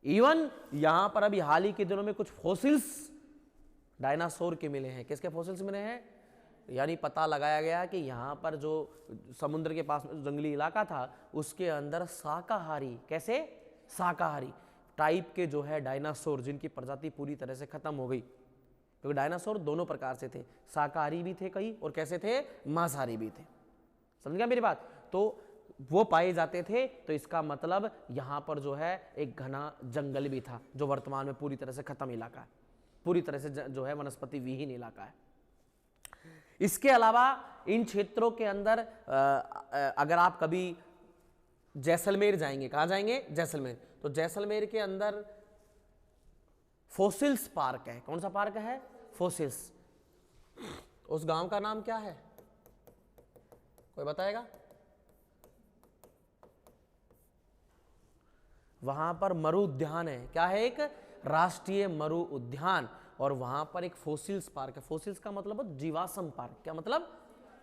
इवन यहां पर अभी हाल ही के दिनों में कुछ फॉसिल्स डायनासोर के मिले हैं। किसके फॉसिल्स मिले हैं, यानी पता लगाया गया कि यहां पर जो समुद्र के पास में जंगली इलाका था उसके अंदर शाकाहारी, कैसे शाकाहारी टाइप के जो है डायनासोर, जिनकी प्रजाति पूरी तरह से खत्म हो गई, क्योंकि डायनासोर दोनों प्रकार से थे, शाकाहारी भी थे कई और कैसे थे, मांसाहारी भी थे। समझ गया मेरी बात। तो वो पाए जाते थे, तो इसका मतलब यहां पर जो है एक घना जंगल भी था, जो वर्तमान में पूरी तरह से खत्म इलाका है, पूरी तरह से जो है वनस्पति विहीन इलाका है। इसके अलावा इन क्षेत्रों के अंदर अगर आप कभी जैसलमेर जाएंगे, कहां जाएंगे, जैसलमेर, तो जैसलमेर के अंदर फॉसिल्स पार्क है। कौन सा पार्क है, फॉसिल्स। उस गांव का नाम क्या है, कोई बताएगा? वहां पर मरु उद्यान है। क्या है, एक राष्ट्रीय मरु उद्यान, और वहां पर एक फॉसिल्स पार्क है। फॉसिल्स का मतलब जीवाश्म पार्क। क्या मतलब,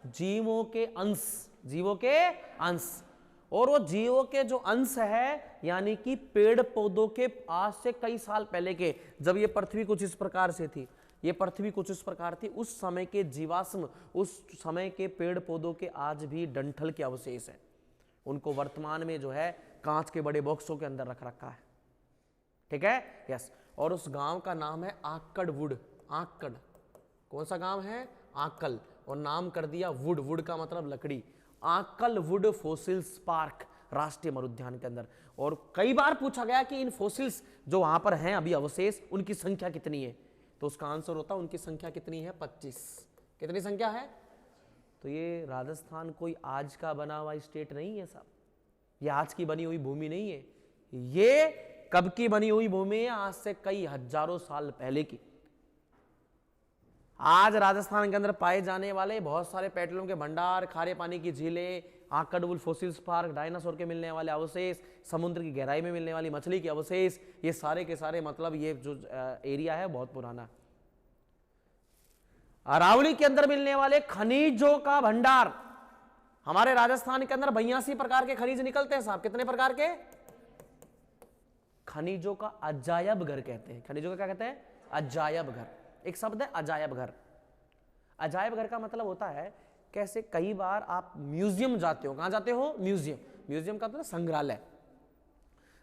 जीवों के अंश, जीवों के अंश। और वो जीवों के जो अंश है, यानी कि पेड़ पौधों के आज से कई साल पहले के, जब ये पृथ्वी कुछ इस प्रकार से थी, ये पृथ्वी कुछ इस प्रकार थी, उस समय के जीवाश्म, उस समय के पेड़ पौधों के आज भी डंठल के अवशेष हैं। उनको वर्तमान में जो है कांच के बड़े बॉक्सों के अंदर रख रखा है, ठीक है, यस। और उस गांव का नाम है आक्कड़ वुड। आक्कड़, कौन सा गांव है, आक्कल, और नाम कर दिया वुड, वुड का मतलब लकड़ी। आक्कल वुड फॉसिल्स पार्क राष्ट्रीय मरुद्यान के अंदर। और कई बार पूछा गया कि इन फॉसिल्स जो वहां पर हैं अभी अवशेष, उनकी संख्या कितनी है, तो उसका आंसर होता है उनकी संख्या कितनी है, 25। कितनी संख्या है? तो ये राजस्थान कोई आज का बना हुआ स्टेट नहीं है साहब, ये आज की बनी हुई भूमि नहीं है, ये कब की बनी हुई भूमि है, आज से कई हजारों साल पहले की। आज राजस्थान के अंदर पाए जाने वाले बहुत सारे पेट्रोलियम के भंडार, खारे पानी की झीलें, आक्कड़ फॉसिल्स पार्क, डायनासोर के मिलने वाले अवशेष, समुद्र की गहराई में मिलने वाली मछली के अवशेष, ये सारे के सारे मतलब ये जो एरिया है बहुत पुराना। अरावली के अंदर मिलने वाले खनिजों का भंडार, हमारे राजस्थान के अंदर 82 प्रकार के खनिज निकलते हैं साहब। कितने प्रकार के? खनिजों का अजायब घर कहते हैं। खनिजों का क्या कहते हैं? अजायब घर। एक शब्द है अजायब घर। अजायब घर का मतलब होता है, कैसे कई बार आप म्यूजियम जाते हो, कहां जाते हो? म्यूजियम। म्यूजियम का मतलब संग्रहालय,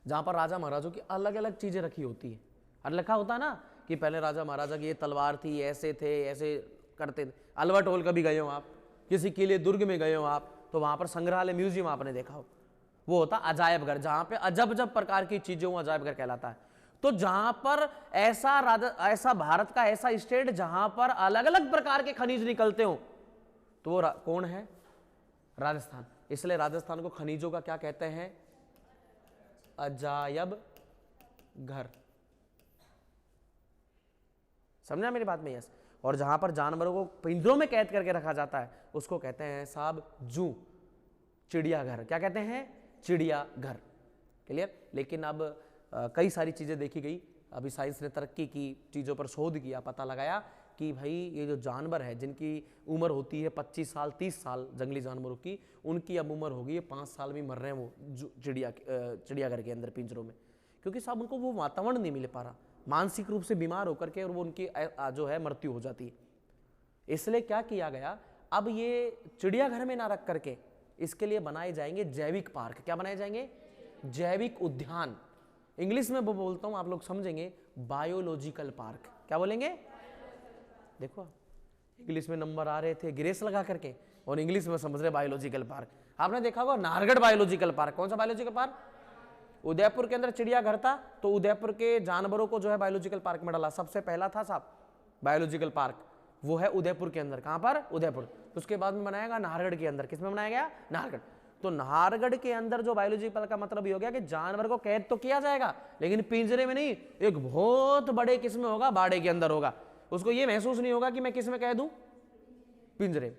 जहां पर राजा महाराजों की अलग अलग चीजें रखी होती है। और लिखा होता है ना कि पहले राजा महाराजा की ये तलवार थी, ऐसे थे, ऐसे करते थे। अलवर टोल कभी गए हो आप, किसी किले दुर्ग में गए हो आप, तो वहां पर संग्रहालय, म्यूजियम आपने देखा हो, वो होता अजायब घर, जहां पे अजब अजब प्रकार की चीजें, वो अजायब घर कहलाता है। तो जहां पर ऐसा भारत का ऐसा स्टेट जहां पर अलग अलग प्रकार के खनिज निकलते हो, तो वो कौन है? राजस्थान। इसलिए राजस्थान को खनिजों का क्या कहते हैं? अजायब घर। समझा मेरी बात में? यस। और जहां पर जानवरों को पिंजरों में कैद करके रखा जाता है उसको कहते हैं साहब जू, चिड़ियाघर। क्या कहते हैं? चिड़ियाघर। क्लियर? लेकिन अब कई सारी चीजें देखी गई, अभी साइंस ने तरक्की की, चीजों पर शोध किया, पता लगाया कि भाई ये जो जानवर है जिनकी उम्र होती है 25 साल 30 साल जंगली जानवरों की, उनकी अब उम्र हो गई है 5 साल में मर रहे हैं वो चिड़ियाघर के अंदर पिंजरों में, क्योंकि साहब उनको वो वातावरण नहीं मिल पा रहा, मानसिक रूप से बीमार होकर के, और वो उनकी जो है मृत्यु हो जाती है। इसलिए क्या किया गया, अब ये चिड़ियाघर में ना रख करके इसके लिए बनाए जाएंगे जैविक पार्क। क्या बनाए जाएंगे? जैविक उद्यान। इंग्लिश में वो बोलता हूं, आप लोग समझेंगे, बायोलॉजिकल पार्क। क्या बोलेंगे? देखो इंग्लिश में नंबर आ रहे थे ग्रेस लगा करके, और इंग्लिश में समझ रहे बायोलॉजिकल पार्क। आपने देखा होगा नाहरगढ़ बायोलॉजिकल पार्क। कौन सा बायोलॉजिकल पार्क? उदयपुर के अंदर चिड़ियाघर था, तो उदयपुर के जानवरों को जो है बायोलॉजिकल पार्क में डाला। सबसे पहला था साहब बायोलॉजिकल पार्क, वो है उदयपुर के अंदर। कहां पर? उदयपुर। उसके बाद में बनाया गया नाहरगढ़ के अंदर। किसमें बनाया गया? नाहरगढ़। तो नाहरगढ़ के अंदर जो बायोलॉजिकल का मतलब ये हो गया कि जानवर को कैद तो किया जाएगा लेकिन पिंजरे में नहीं, एक बहुत बड़े किस्म होगा, बाड़े के अंदर होगा। उसको ये महसूस नहीं होगा कि मैं किस में कैद हूं? पिंजरे।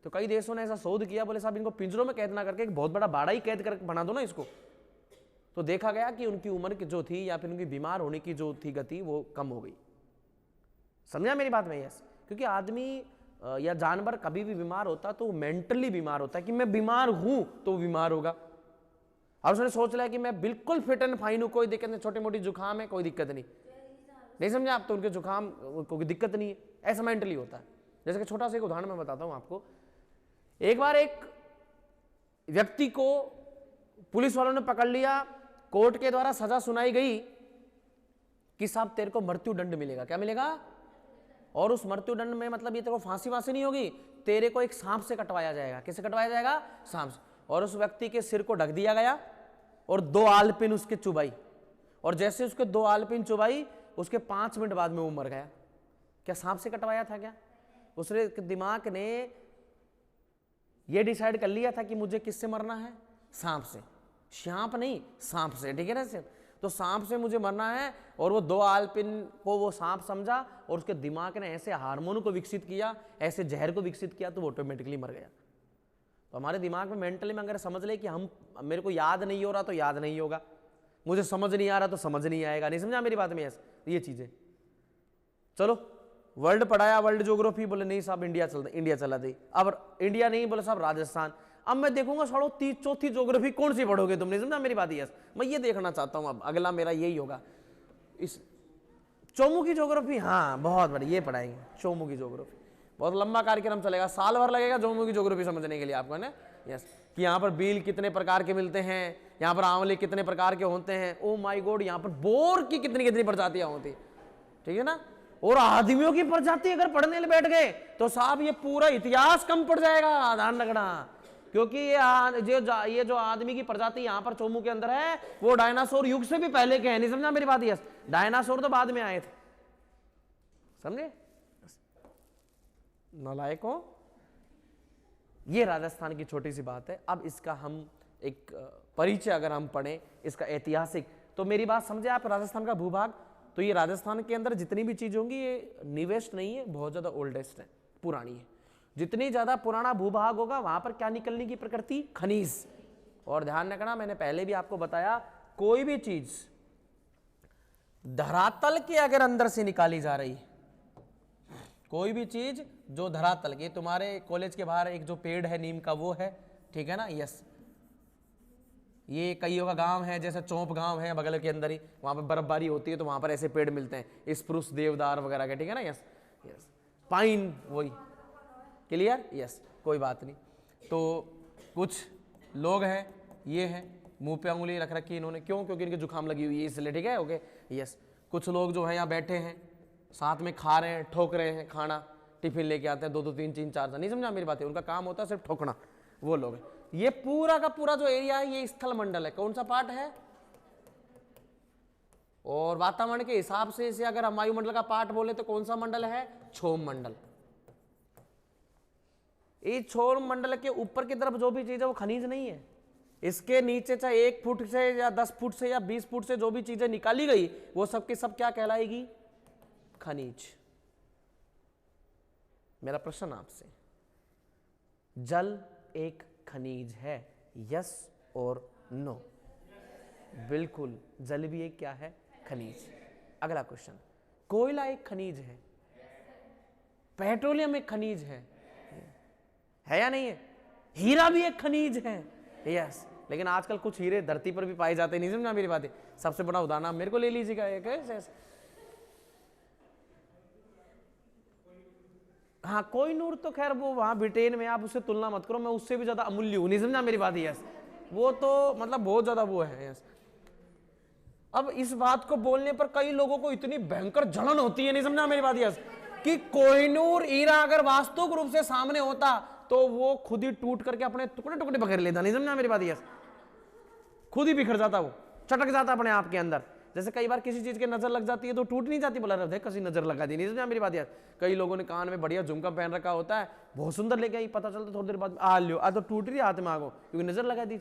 तो कई देशों ने ऐसा शोध किया, बोले साहब इनको पिंजरों में कैद ना करके एक बहुत बड़ा बाड़ा ही कैद कर बना दो ना इसको। तो देखा गया कि उनकी उम्र की जो थी या फिर उनकी बीमार होने की जो थी गति वो कम हो गई। समझा मेरी बात में? यस। क्योंकि आदमी या जानवर कभी भी बीमार होता तो मेंटली बीमार होता है कि मैं बीमार हूं तो बीमार होगा। और उसने सोच लिया कि मैं बिल्कुल फिट एंड फाइन हूं, कोई दिक्कत नहीं, छोटी मोटी जुकाम है कोई दिक्कत नहीं समझा आप? तो उनके जुकाम कोई दिक्कत नहीं है, ऐसा मेंटली होता है। जैसे कि छोटा सा एक उदाहरण मैं बताता हूं आपको। एक बार एक व्यक्ति को पुलिस वालों ने पकड़ लिया, कोर्ट के द्वारा सजा सुनाई गई कि साहब तेरे को मृत्यु दंड मिलेगा। क्या मिलेगा? और उस मृत्यु दंड में मतलब ये तेरे को फांसी वांसी नहीं होगी, तेरे को एक सांप से कटवाया जाएगा। किससे कटवाया जाएगा? सांप से। और उस व्यक्ति के सिर को ढक दिया गया और 2 आलपिन उसके चुबाई, और जैसे उसके 2 आलपिन चुबाई उसके 5 मिनट बाद में वो मर गया। क्या सांप से कटवाया था? क्या उसने दिमाग ने ये डिसाइड कर लिया था कि मुझे किससे मरना है? सांप से। सांप नहीं, सांप से। ठीक है ना सिर्फ? तो सांप से मुझे मरना है, और वो 2 आलपिन को वो सांप समझा और उसके दिमाग ने ऐसे हार्मोन को विकसित किया, ऐसे जहर को विकसित किया, तो वो ऑटोमेटिकली मर गया। तो हमारे दिमाग में मेंटली में अगर समझ ले कि मेरे को याद नहीं हो रहा तो याद नहीं होगा, मुझे समझ नहीं आ रहा तो समझ नहीं आएगा। नहीं समझा मेरी बात में? यस। ये चीजें चलो वर्ल्ड पढ़ाया, वर्ल्ड ज्योग्राफी, बोले नहीं साहब इंडिया चला दी। अब इंडिया नहीं, बोले साहब राजस्थान। अब मैं देखूंगा सड़ो 4थी ज्योग्राफी कौन सी पढ़ोगे तुमने? समझा मेरी बात? यस। मैं ये देखना चाहता हूं, अब अगला मेरा यही होगा। इस चौमू की ज्योग्राफी, हाँ बहुत बड़ी, ये पढ़ाएंगे चौमू की ज्योग्राफी। बहुत लंबा कार्यक्रम चलेगा, साल भर लगेगा चौमू की ज्योग्राफी समझने के लिए आपको, है ना? यस। कि यहाँ पर बील कितने प्रकार के मिलते हैं, यहाँ पर आंवले कितने प्रकार के होते हैं, ओ माय गॉड, यहाँ पर बोर की कितनी कितनी प्रजातियां होती, ठीक है ना? और आदमियों की प्रजाति अगर पढ़ने बैठ गए तो साहब ये पूरा इतिहास कम पड़ जाएगा, ध्यान रखना। क्योंकि ये जो आदमी की प्रजाति यहाँ पर चौमू के अंदर है वो डायनासोर युग से भी पहले के हैं। नहीं समझा मेरी बात? यस। डायनासोर तो बाद में आए थे, समझे? नालायक हो। ये राजस्थान की छोटी सी बात है। अब इसका हम एक परिचय अगर हम पढ़ें इसका ऐतिहासिक, तो मेरी बात समझे आप? राजस्थान का भूभाग, तो ये राजस्थान के अंदर जितनी भी चीज होंगी ये न्यूएस्ट नहीं है, बहुत ज्यादा ओल्डेस्ट है, पुरानी है। जितनी ज्यादा पुराना भूभाग होगा वहां पर क्या निकलने की प्रकृति? खनिज। और ध्यान रखना, मैंने पहले भी आपको बताया, कोई भी चीज धरातल के अगर अंदर से निकाली जा रही है, कोई भी चीज जो धरातल के, तुम्हारे कॉलेज के बाहर एक जो पेड़ है नीम का वो है, ठीक है ना? यस। ये कईयों का गांव है, जैसे चौंप गांव है बगल के अंदर ही, वहां पर बर्फबारी होती है तो वहां पर ऐसे पेड़ मिलते हैं, स्प्रूस, देवदार वगैरह के, ठीक है ना? Yes yes. पाइन, वही। क्लियर? यस। कोई बात नहीं। तो कुछ लोग हैं, ये हैं, मुंह पे उंगली रख रखी इन्होंने, क्यों? क्योंकि इनके जुकाम लगी हुई है इसलिए, ठीक है? ओके। यस। कुछ लोग जो है यहाँ बैठे हैं, साथ में खा रहे हैं, ठोक रहे हैं खाना, टिफिन लेके आते हैं 2-2 3-3 4, नहीं समझा मेरी बात है? उनका काम होता है सिर्फ ठोकना, वो लोग हैं। ये पूरा का पूरा जो एरिया है ये स्थल मंडल है। कौन सा पार्ट है? और वातावरण के हिसाब से इसे अगर हम वायुमंडल का पार्ट बोले तो कौन सा मंडल है? क्षोभ मंडल। इस क्षोभ मंडल के ऊपर की तरफ जो भी चीज है वो खनिज नहीं है। इसके नीचे चाहे 1 फुट से या 10 फुट से या 20 फुट से जो भी चीजें निकाली गई वो सब की सब क्या कहलाएगी? खनिज। मेरा प्रश्न आपसे, जल एक खनिज है? यस और नो? बिल्कुल, जल भी एक क्या है? खनिज। अगला क्वेश्चन, कोयला एक खनिज है, पेट्रोलियम एक खनिज है या नहीं है? हीरा भी एक खनिज है, यस। लेकिन आजकल कुछ हीरे धरती पर भी पाए जाते हैं, नहीं समझा मेरी बात है? सबसे बड़ा उदाहरण आप मेरे को ले लीजिएगा, एक हाँ कोहिनूर तो खैर वो वहां ब्रिटेन में, आप उससे तुलना मत करो, मैं उससे भी ज्यादा अमूल्य हूं, नहीं समझा मेरी बात? यस, वो तो मतलब बहुत ज्यादा वो है, यस। अब इस बात को बोलने पर कई लोगों को इतनी भयंकर जलन होती है, नहीं समझा मेरी बात? यस, कि कोहिनूर हीरा अगर वास्तविक रूप से सामने होता तो वो खुद ही टूट करके अपने टुकड़े टुकड़े बखेर लेता, नहीं समझा मेरी बात? यस, खुद ही बिखर जाता, वो चटक जाता अपने आप के अंदर। जैसे कई बार किसी चीज की नजर लग जाती है तो टूट नहीं जाती, बोला देख किसी नजर लगा दी, नहीं समझा मेरी बात? यार कई लोगों ने कान में बढ़िया झुमका पहन रखा होता है, बहुत सुंदर लेके आई, पता चलता थोड़ी देर बाद आ लियो आ तो टूट रही हाथ में आगो, क्योंकि नजर लगा दी।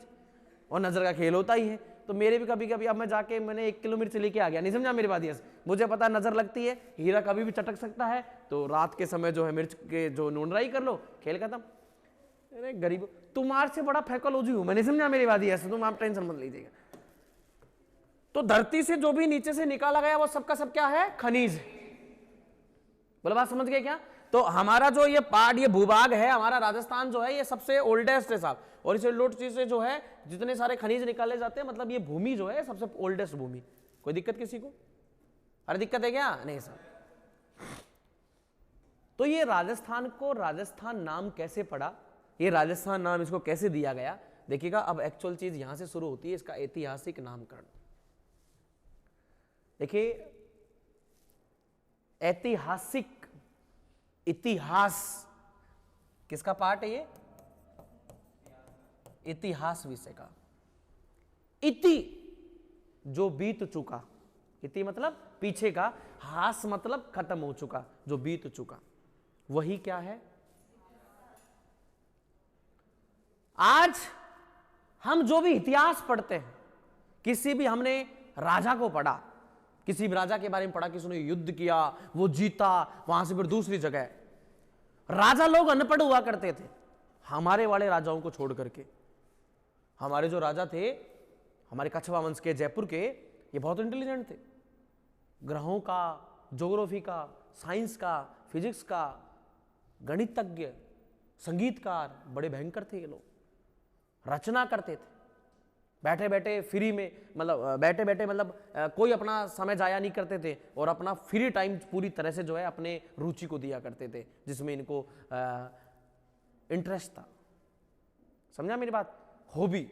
और नजर का खेल होता ही है। तो मेरे भी कभी कभी, अब मैं जाके मैंने 1 किलो मिर्च लेके आ गया, नहीं समझा मेरी बात? यस, मुझे पता नजर लगती है, हीरा कभी भी चटक सकता है, तो रात के समय जो है मिर्च के जो नूनराई कर लो, खेल खत्म। अरे गरीब, तुम्हारे से बड़ा फैकोलॉजी हूं मैं, नहीं समझा मेरी बात? यस, तुम आप टेंशन मत लीजिएगा। तो धरती से जो भी नीचे से निकाला गया वो सबका सब क्या है? खनिज। बोला बात समझ गए क्या? तो हमारा जो ये पार्ट, ये भूभाग है हमारा राजस्थान जो है, ये सबसे ओल्डेस्ट है साहब। और इस ओल्डेस्ट से जो है जितने सारे खनिज निकाले जाते हैं, मतलब ये भूमि जो है सबसे ओल्डेस्ट भूमि। कोई दिक्कत किसी को? अरे दिक्कत है क्या? नहीं साहब। तो ये राजस्थान को राजस्थान नाम कैसे पड़ा, ये राजस्थान नाम इसको कैसे दिया गया? देखिएगा, अब एक्चुअल चीज यहां से शुरू होती है, इसका ऐतिहासिक नामकरण। देखिए, ऐतिहासिक, इतिहास किसका पार्ट है? ये इतिहास विषय का। इति जो बीत चुका, इति मतलब पीछे का, हास मतलब खत्म हो चुका, जो बीत चुका, वही क्या है? आज हम जो भी इतिहास पढ़ते हैं, किसी भी हमने राजा को पढ़ा, किसी भी राजा के बारे में पढ़ा, किसी ने युद्ध किया, वो जीता, वहां से फिर दूसरी जगह। राजा लोग अनपढ़ हुआ करते थे, हमारे वाले राजाओं को छोड़ करके। हमारे जो राजा थे, हमारे कछवा वंश के, जयपुर के, ये बहुत इंटेलिजेंट थे। ग्रहों का, ज्योग्राफी का, साइंस का, फिजिक्स का, गणितज्ञ, संगीतकार, बड़े भयंकर थे ये लोग। रचना करते थे बैठे बैठे फ्री में, मतलब बैठे बैठे, मतलब कोई अपना समय जाया नहीं करते थे, और अपना फ्री टाइम पूरी तरह से जो है अपने रुचि को दिया करते थे, जिसमें इनको इंटरेस्ट था। समझा मेरी बात? हॉबी,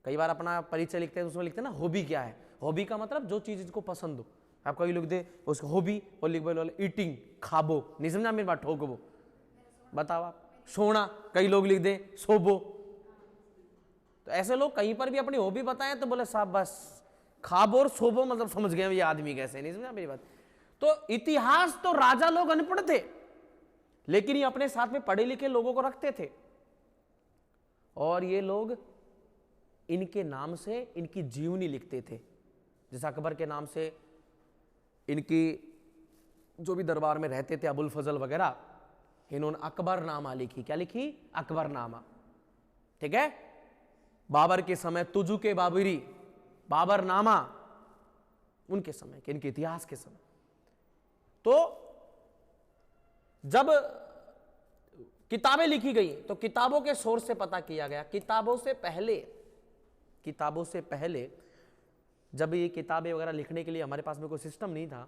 कई बार अपना परिचय लिखते हैं, उसमें लिखते हैं ना हॉबी क्या है। हॉबी का मतलब जो चीज इसको पसंद हो। आप कभी लिख दे उसको हॉबी और लिख बोले ईटिंग, खाबो, नहीं समझा मेरी बात? ठोकबो, बताओ आप। सोना, कई लोग लिख दे सोबो। तो ऐसे लोग कहीं पर भी अपनी हॉबी बताएं तो बोले साहब बस खाबो और सोबो, मतलब समझ गए ये आदमी कैसे, नहीं समझा मेरी बात? तो इतिहास तो राजा लोग अनपढ़ थे, लेकिन ये अपने साथ में पढ़े लिखे लोगों को रखते थे, और ये लोग इनके नाम से इनकी जीवनी लिखते थे। जैसे अकबर के नाम से इनकी जो भी दरबार में रहते थे, अबुल फजल वगैरह, इन्होंने अकबरनामा लिखी। क्या लिखी? अकबरनामा। ठीक है। बाबर के समय तुजु के बाबरी, बाबरनामा उनके समय के, इनके इतिहास के समय। तो जब किताबें लिखी गई तो किताबों के सोर्स से पता किया गया। किताबों से पहले जब ये किताबें वगैरह लिखने के लिए हमारे पास में कोई सिस्टम नहीं था,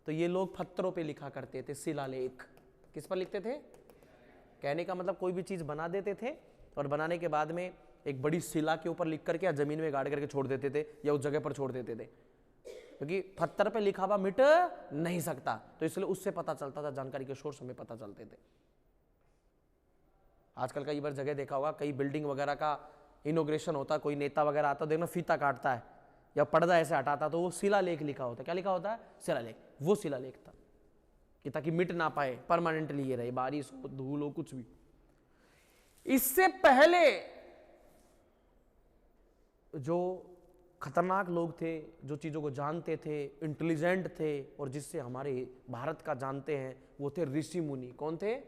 तो ये लोग पत्थरों पे लिखा करते थे, शिलालेख। किस पर लिखते थे? कहने का मतलब कोई भी चीज बना देते थे, और बनाने के बाद में एक बड़ी शिला के ऊपर लिख करके या जमीन में गाड़ करके छोड़ देते थे, या उस जगह पर छोड़ देते थे, क्योंकि पत्थर पे लिखा हुआ मिट नहीं सकता। तो इसलिए उससे पता चलता था, जानकारी के सोर्स हमें पता चलते थे। आजकल कई बार जगह देखा होगा, कई बिल्डिंग वगैरह का इनोग्रेशन होता, कोई नेता वगैरह आता, देखना फीता काटता है, या पर्दा ऐसे हटाता तो वो शिलालेख लिखा होता है। क्या लिखा होता है? शिलालेख। वो शिलालेख था कि ताकि मिट ना पाए, परमानेंटली ये रहे, बारिश हो, धूल हो, कुछ भी। इससे पहले जो खतरनाक लोग थे, जो चीजों को जानते थे, इंटेलिजेंट थे, और जिससे हमारे भारत का जानते हैं, वो थे ऋषि मुनि। कौन थे?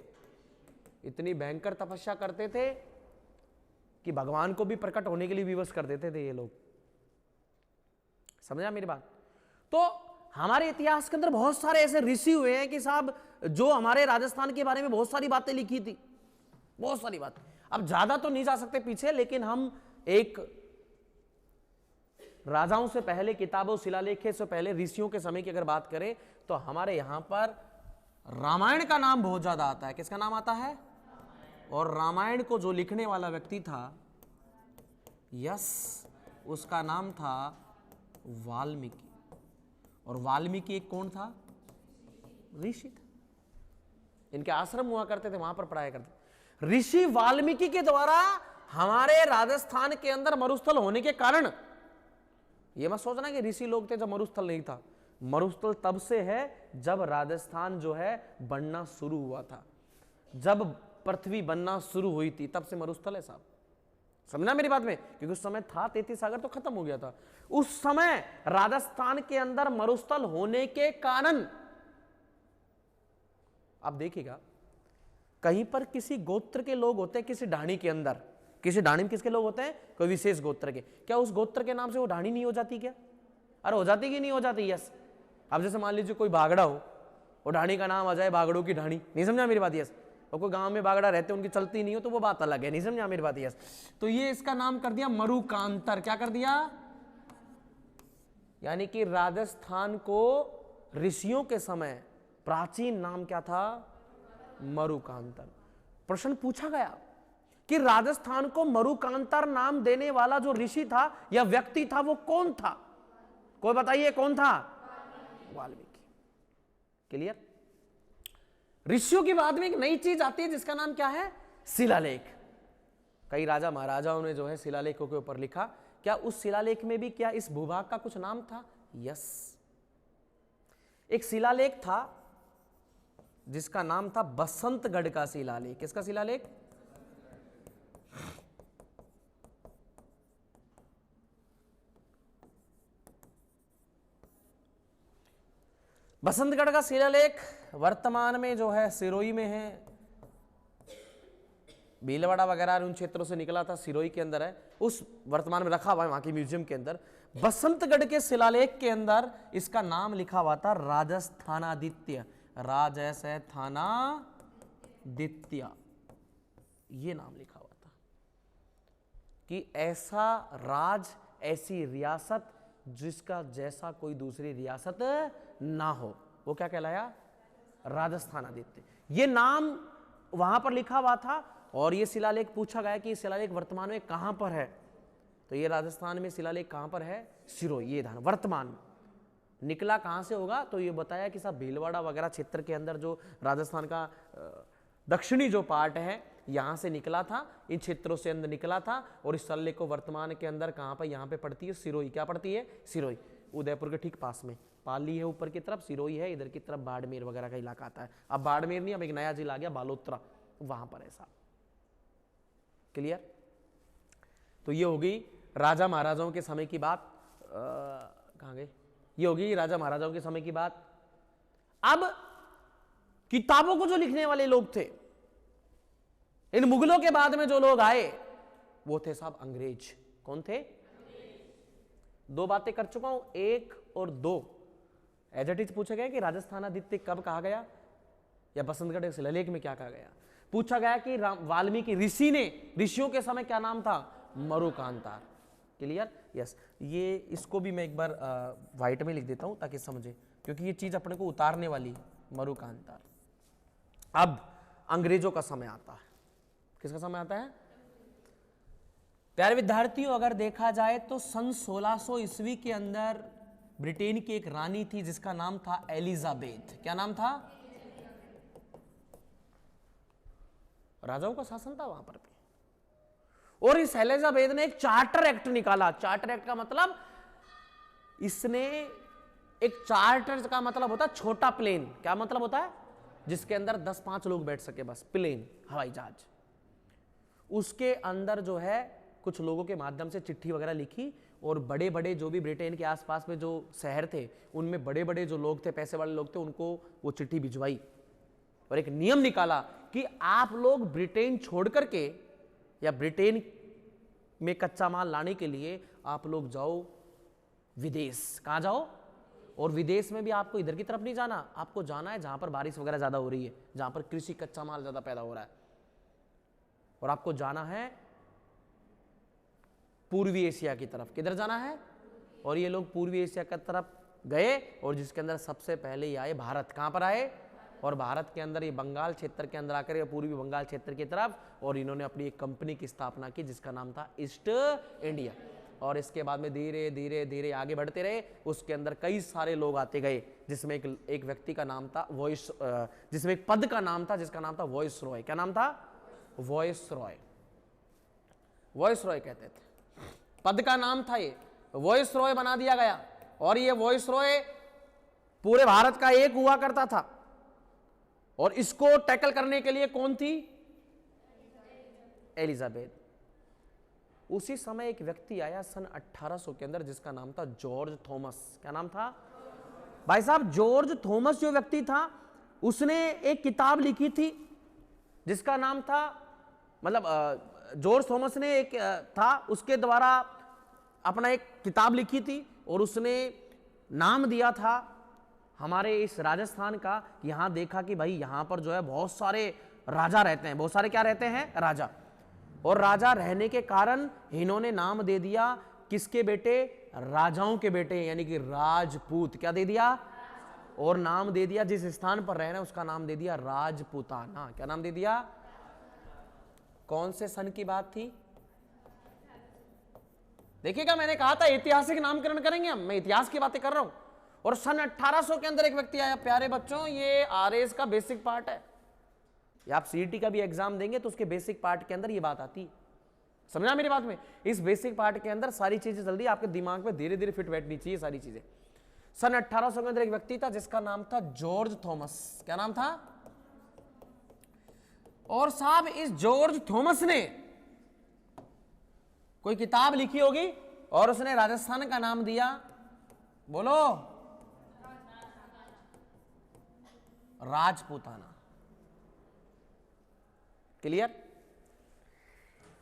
इतनी भयंकर तपस्या करते थे कि भगवान को भी प्रकट होने के लिए विवश कर देते थे ये लोग। समझा मेरी बात? तो हमारे इतिहास के अंदर बहुत सारे ऐसे ऋषि हुए हैं कि साहब जो हमारे राजस्थान के बारे में बहुत सारी बातें लिखी थी, बहुत सारी बात। अब ज्यादा तो नहीं जा सकते पीछे, लेकिन हम एक राजाओं से पहले, किताबों, शिलालेख से पहले ऋषियों के समय की अगर बात करें तो हमारे यहां पर रामायण का नाम बहुत ज्यादा आता है। किसका नाम आता है? और रामायण को जो लिखने वाला व्यक्ति था, यस, उसका नाम था वाल्मीकि। और वाल्मीकि एक कौन था? ऋषि था। इनके आश्रम हुआ करते थे, वहां पर पढ़ाया करते। ऋषि वाल्मीकि के द्वारा हमारे राजस्थान के अंदर मरुस्थल होने के कारण, ये मत सोचना कि ऋषि लोग थे जब मरुस्थल नहीं था। मरुस्थल तब से है जब राजस्थान जो है बनना शुरू हुआ था, जब पृथ्वी बनना शुरू हुई थी, तब से मरुस्थल है साहब। समझना मेरी बात में? क्योंकि उस समय था 33 सागर, तो खत्म हो गया था। उस समय राजस्थान के अंदर मरुस्थल होने के कारण, आप देखिएगा कहीं पर किसी गोत्र के लोग होते हैं, किसी ढाणी के अंदर, किसी ढाणी में किसके लोग होते हैं? कोई विशेष गोत्र के। क्या उस गोत्र के नाम से वो ढाणी नहीं हो जाती क्या? अरे हो जाती कि नहीं हो जाती? यस। अब जैसे मान लीजिए कोई बागड़ा हो, वो ढाणी का नाम आ जाए बागड़ों की ढाणी, नहीं समझा मेरी बात? यस। और कोई गांव में बागड़ा रहते उनकी चलती नहीं हो तो वो बात अलग है, नहीं समझा मेरी बात? यस। तो ये इसका नाम कर दिया मरुकांतर। क्या कर दिया? यानी कि राजस्थान को ऋषियों के समय प्राचीन नाम क्या था? मरुकांतर। प्रश्न पूछा गया कि राजस्थान को मरुकांतर नाम देने वाला जो ऋषि था या व्यक्ति था, वो कौन था? कोई बताइए कौन था? वाल्मीकि। क्लियर? ऋषियों के बाद में एक नई चीज आती है जिसका नाम क्या है? शिलालेख। कई राजा महाराजाओं ने जो है शिलालेखों के ऊपर लिखा। क्या उस शिलालेख में भी क्या इस भूभाग का कुछ नाम था? यस। एक शिलालेख था जिसका नाम था बसंतगढ़ का शिलालेख। किसका शिलालेख? बसंतगढ़ का शिलालेख वर्तमान में जो है सिरोही में है, भीलवाड़ा वगैरह उन क्षेत्रों से निकला था, सिरोही के अंदर है, उस वर्तमान में रखा हुआ है वहां की म्यूजियम के अंदर। बसंतगढ़ के शिलालेख के अंदर इसका नाम लिखा हुआ था राजस्थानादित्य। राजस्थानादित्य, ये नाम लिखा हुआ था कि ऐसा राज, ऐसी रियासत जिसका जैसा कोई दूसरी रियासत ना हो, वो क्या कहलाया? राजस्थानादित्य। ये नाम वहां पर लिखा हुआ था। और ये शिलालेख पूछा गया कि शिलालेख वर्तमान में कहां पर है, तो ये राजस्थान में शिलालेख कहां पर है? सिरोही। ये ध्यान, वर्तमान में निकला कहां से होगा, तो ये बताया कि साहब भीलवाड़ा वगैरह क्षेत्र के अंदर जो राजस्थान का दक्षिणी जो पार्ट है, यहां से निकला था, इन क्षेत्रों से अंदर निकला था। और इस शिलालेख को वर्तमान के अंदर कहां पर? यहां पे पड़ती है सिरोही। क्या पड़ती है? सिरोही। उदयपुर के ठीक पास में पाली है, ऊपर की तरफ सिरोही है, इधर की तरफ बाड़मेर वगैरह का इलाका आता है। अब बाड़मेर नहीं, अब एक नया जिला आ गया बालोतरा, वहां पर है साहब। क्लियर? तो ये होगी राजा महाराजाओं के समय की बात। कहां गए? ये होगी राजा महाराजाओं के समय की बात। अब किताबों को जो लिखने वाले लोग थे, इन मुगलों के बाद में जो लोग आए वो थे साहब अंग्रेज। कौन थे? दो बातें कर चुका हूं, 1 और 2 एज इट इज पूछा गया कि राजस्थानादित्य कब कहा गया, या बसंतगढ़ शिलालेख में क्या कहा गया। पूछा गया कि वाल्मीकि ऋषि ने, ऋषियों के समय क्या नाम था? मरुकांतार। क्लियर? यस। ये इसको भी मैं एक बार व्हाइट में लिख देता हूं ताकि समझे, क्योंकि ये चीज अपने को उतारने वाली है। मरुकांतार। अब अंग्रेजों का समय आता है। किसका समय आता है? प्यारे विद्यार्थियों, अगर देखा जाए तो सन 1600 ईस्वी के अंदर ब्रिटेन की एक रानी थी जिसका नाम था एलिजाबेथ। क्या नाम था? राजाओं का शासन था वहां पर भी। और इस एलिजाबेथ ने एक चार्टर एक्ट निकाला। चार्टर एक्ट का मतलब इसने एक चार्टर का मतलब होता है छोटा प्लेन, क्या मतलब होता है, जिसके अंदर 10-5 लोग बैठ सके, बस प्लेन, हवाई जहाज, उसके अंदर जो है कुछ लोगों के माध्यम से चिट्ठी वगैरह लिखी और बड़े बड़े जो भी ब्रिटेन के आसपास में जो शहर थे उनमें बड़े बड़े जो लोग थे, पैसे वाले लोग थे, उनको वो चिट्ठी भिजवाई और एक नियम निकाला कि आप लोग ब्रिटेन छोड़ करके या ब्रिटेन में कच्चा माल लाने के लिए आप लोग जाओ विदेश। कहां जाओ? और विदेश में भी आपको इधर की तरफ नहीं जाना, आपको जाना है जहां पर बारिश वगैरह ज्यादा हो रही है, जहां पर कृषि कच्चा माल ज्यादा पैदा हो रहा है, और आपको जाना है पूर्वी एशिया की तरफ। किधर जाना है? और ये लोग पूर्वी एशिया की तरफ गए और जिसके अंदर सबसे पहले ये आए भारत। कहां पर आए? और भारत के अंदर ये बंगाल क्षेत्र के अंदर आकर, पूर्वी बंगाल क्षेत्र की तरफ, और इन्होंने अपनी एक कंपनी की स्थापना की जिसका नाम था ईस्ट इंडिया। और इसके बाद में धीरे धीरे धीरे आगे बढ़ते रहे, उसके अंदर कई सारे लोग आते गए, जिसमें एक व्यक्ति का नाम था जिसमें एक पद का नाम था जिसका नाम था वॉइस रॉय। क्या नाम था? वॉइस रॉय। वॉइस रॉय कहते थे, पद का नाम था ये, वॉइस रॉय बना दिया गया। और ये वॉइस रॉय पूरे भारत का एक हुआ करता था। और इसको टैकल करने के लिए कौन थी? एलिजाबेथ। उसी समय एक व्यक्ति आया सन 1800 के अंदर जिसका नाम था जॉर्ज थॉमस। क्या नाम था भाई साहब? जॉर्ज थॉमस जो व्यक्ति था उसने एक किताब लिखी थी जिसका नाम था, मतलब जॉर्ज थॉमस ने एक था, उसके द्वारा अपना एक किताब लिखी थी और उसने नाम दिया था हमारे इस राजस्थान का। यहां देखा कि भाई यहां पर जो है बहुत सारे राजा रहते हैं, बहुत सारे क्या रहते हैं? राजा। और राजा रहने के कारण इन्होंने नाम दे दिया किसके बेटे? राजाओं के बेटे, यानी कि राजपूत। क्या दे दिया? और नाम दे दिया जिस स्थान पर रह रहे हैं उसका नाम दे दिया राजपूताना। क्या नाम दे दिया? कौन से सन की बात थी? देखिएगा, मैंने कहा था ऐतिहासिक नामकरण करेंगे हम, मैं इतिहास की बातें कर रहा हूं। और सन 1800 के अंदर एक व्यक्ति आया। प्यारे बच्चों, ये आरएस का बेसिक पार्ट है, ये आप सीईटी का भी एग्जाम देंगे तो उसके बेसिक पार्ट के अंदर ये बात आती है। समझा मेरी बात में? इस बेसिक पार्ट के अंदर सारी चीजें जल्दी आपके दिमाग में धीरे धीरे फिट बैठनी चाहिए सारी चीजें। सन 1800 के अंदर एक व्यक्ति था जिसका नाम था जॉर्ज थॉमस। क्या नाम था? और साहब इस जॉर्ज थॉमस ने कोई किताब लिखी होगी और उसने राजस्थान का नाम दिया, बोलो, राजपूताना। क्लियर?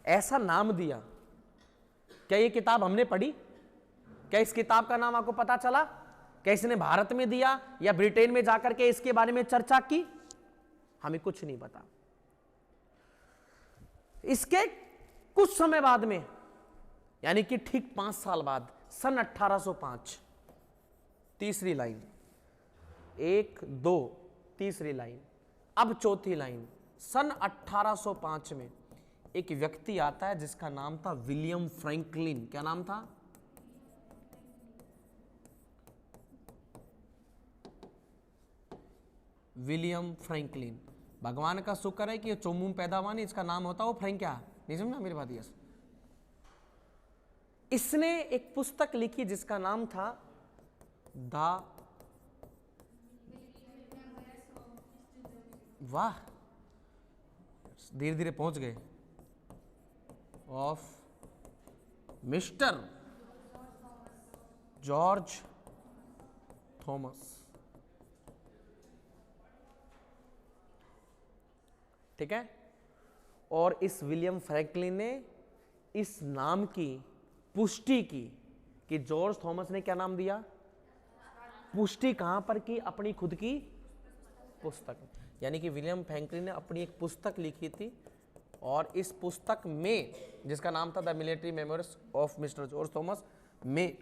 ऐसा नाम दिया। क्या ये किताब हमने पढ़ी? क्या इस किताब का नाम आपको पता चला? क्या इसने भारत में दिया या ब्रिटेन में जाकर के इसके बारे में चर्चा की? हमें कुछ नहीं पता। इसके कुछ समय बाद में, यानी कि ठीक 5 साल बाद, सन 1805, तीसरी लाइन, 1 2 तीसरी लाइन, अब चौथी लाइन, सन 1805 में एक व्यक्ति आता है जिसका नाम था विलियम फ्रैंकलिन। क्या नाम था? William Franklin. भगवान का शुक्र है कि ये चोमुम पैदा हुआ नहीं, इसका नाम होता वो फ्रैंक। क्या नहीं समझा मेरी बात? यस। इसने एक पुस्तक लिखी जिसका नाम था द, वाह धीरे धीरे पहुंच गए, ऑफ मिस्टर जॉर्ज थॉमस। ठीक है? और इस विलियम फ्रैंकलिन ने इस नाम की पुष्टि की कि जॉर्ज थॉमस ने क्या नाम दिया? पुष्टि कहां पर की? अपनी खुद की पुस्तक। यानी कि विलियम फ्रैंकलिन ने अपनी एक पुस्तक लिखी थी और इस पुस्तक में, जिसका नाम था the military memories of mister George Thomas, में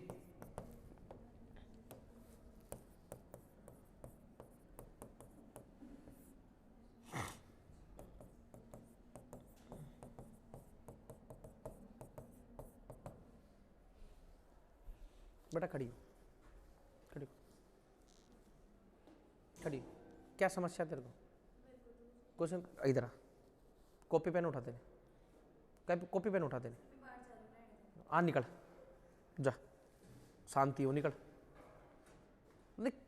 बेटा खड़ी हो, खड़ी हो, खड़ी हो। क्या समस्या तेरे को? क्वेश्चन इधर आ, कॉपी पेन उठा दे, कॉपी पेन उठा दे, आ निकल जा, शांति हो, निकल।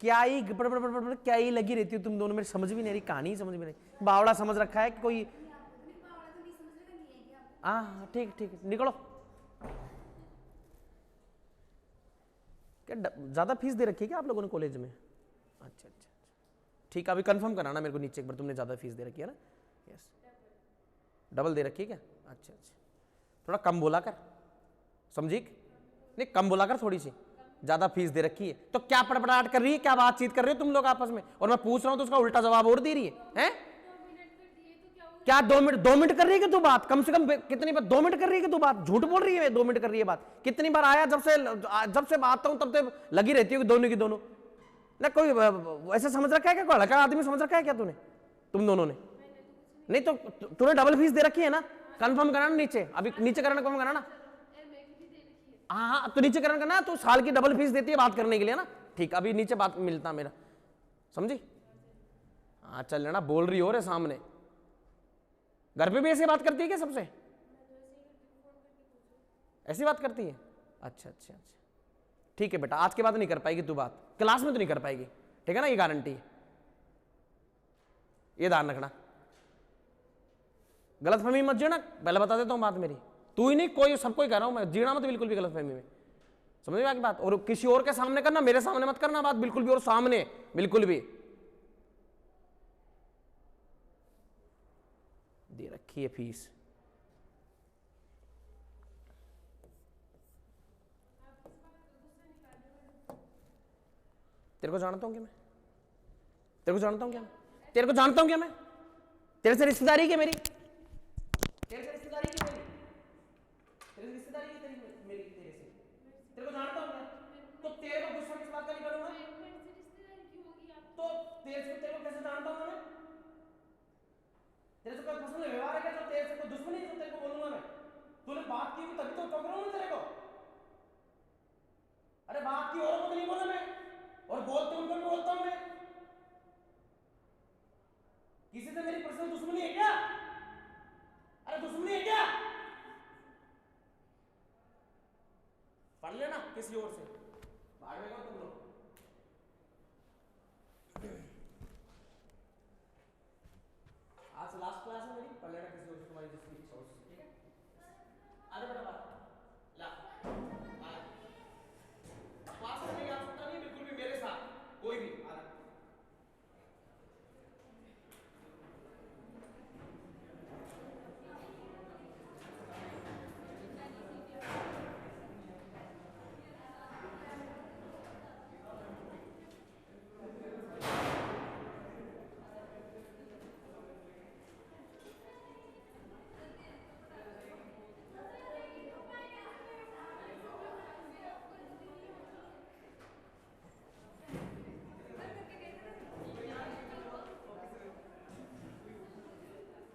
क्या ही क्या ही लगी रहती हो तुम दोनों, मेरी समझ भी नहीं रही, कहानी समझ में नहीं। बावड़ा समझ रखा है कि कोई। हाँ ठीक ठीक, निकलो। क्या ज्यादा फीस दे रखी है क्या आप लोगों ने कॉलेज में? अच्छा अच्छा ठीक है, अभी कंफर्म कराना मेरे को नीचे एक बार, तुमने ज्यादा फीस दे रखी है ना? यस, डबल दे रखी है क्या? अच्छा अच्छा, थोड़ा कम बोला कर, समझी? नहीं कम बोला कर थोड़ी सी, ज्यादा फीस दे रखी है तो क्या पड़पड़ाहट कर रही है, क्या बातचीत कर रहे हो तुम लोग आपस में, और मैं पूछ रहा हूं तो उसका उल्टा जवाब और दे रही है? क्या 2 मिनट कर रही है कि तू बात, कम से कम कितनी बार 2 मिनट कर रही है कि तू बात, झूठ बोल रही है? 2 मिनट कर रही है बात, कितनी बार आया, जब से आता हूं तब से लगी रहती है दोनों की दोनों ना। कोई ऐसा समझ रखा है क्या, कोई हल्का आदमी समझ रखा है क्या तूने, तुम दोनों ने? नहीं तो तूने डबल फीस दे रखी है ना, कंफर्म कराना नीचे, अभी नीचे कराना, कंफर्म कराना। हाँ तो नीचे कराना करना, तो साल की डबल फीस देती है बात करने के लिए ना, ठीक, अभी नीचे बात मिलता मेरा, समझी? हाँ चल लेना, बोल रही हो रे सामने, घर पे भी ऐसी बात करती है क्या सबसे? ऐसी बात करती है? अच्छा अच्छा अच्छा ठीक है बेटा, आज के बाद नहीं कर पाएगी तू बात, क्लास में तो नहीं कर पाएगी, ठीक है ना, ये गारंटी है, ये ध्यान रखना, गलतफहमी मत जीना, पहले बता देता हूं बात मेरी, तू ही नहीं कोई, सबको ही कह रहा हूं मैं, जीना मत बिल्कुल भी गलतफहमी में, समझ में आ गई बात? और किसी और के सामने करना, मेरे सामने मत करना बात बिल्कुल भी, और सामने बिल्कुल भी। दे रखी है फीस, तेरे को जानता हूं क्या मैं? तेरे को जानता हूं क्या मैं? तेरे को जानता हूं क्या मैं? तेरे से रिश्तेदारी क्या मेरी? तेरे से रिश्तेदारी की मेरी? तेरे से रिश्तेदारी की तेरी मेरी तेरे से? तेरे को जानता हूं मैं? तो तेरे को गुस्सा किस बात का नहीं करूंगा? तो तेरे को कैसे जानता हूं मैं? तेरे से कोई पर्सनल व्यवहार है क्या जो तेरे से कोई दुश्मनी है जो तेरे को बोलूंगा मैं? तूने बात की तभी तो टोक रहा हूं तेरे को। अरे बात की औरों को तो नहीं बोला मैं, और बोलते उनको भी बोलता हूं मैं। किसी से मेरी पर्सनल दुश्मनी है क्या? अरे दुश्मनी है क्या? पढ़ लेना किसी और से, भागेगा तुम।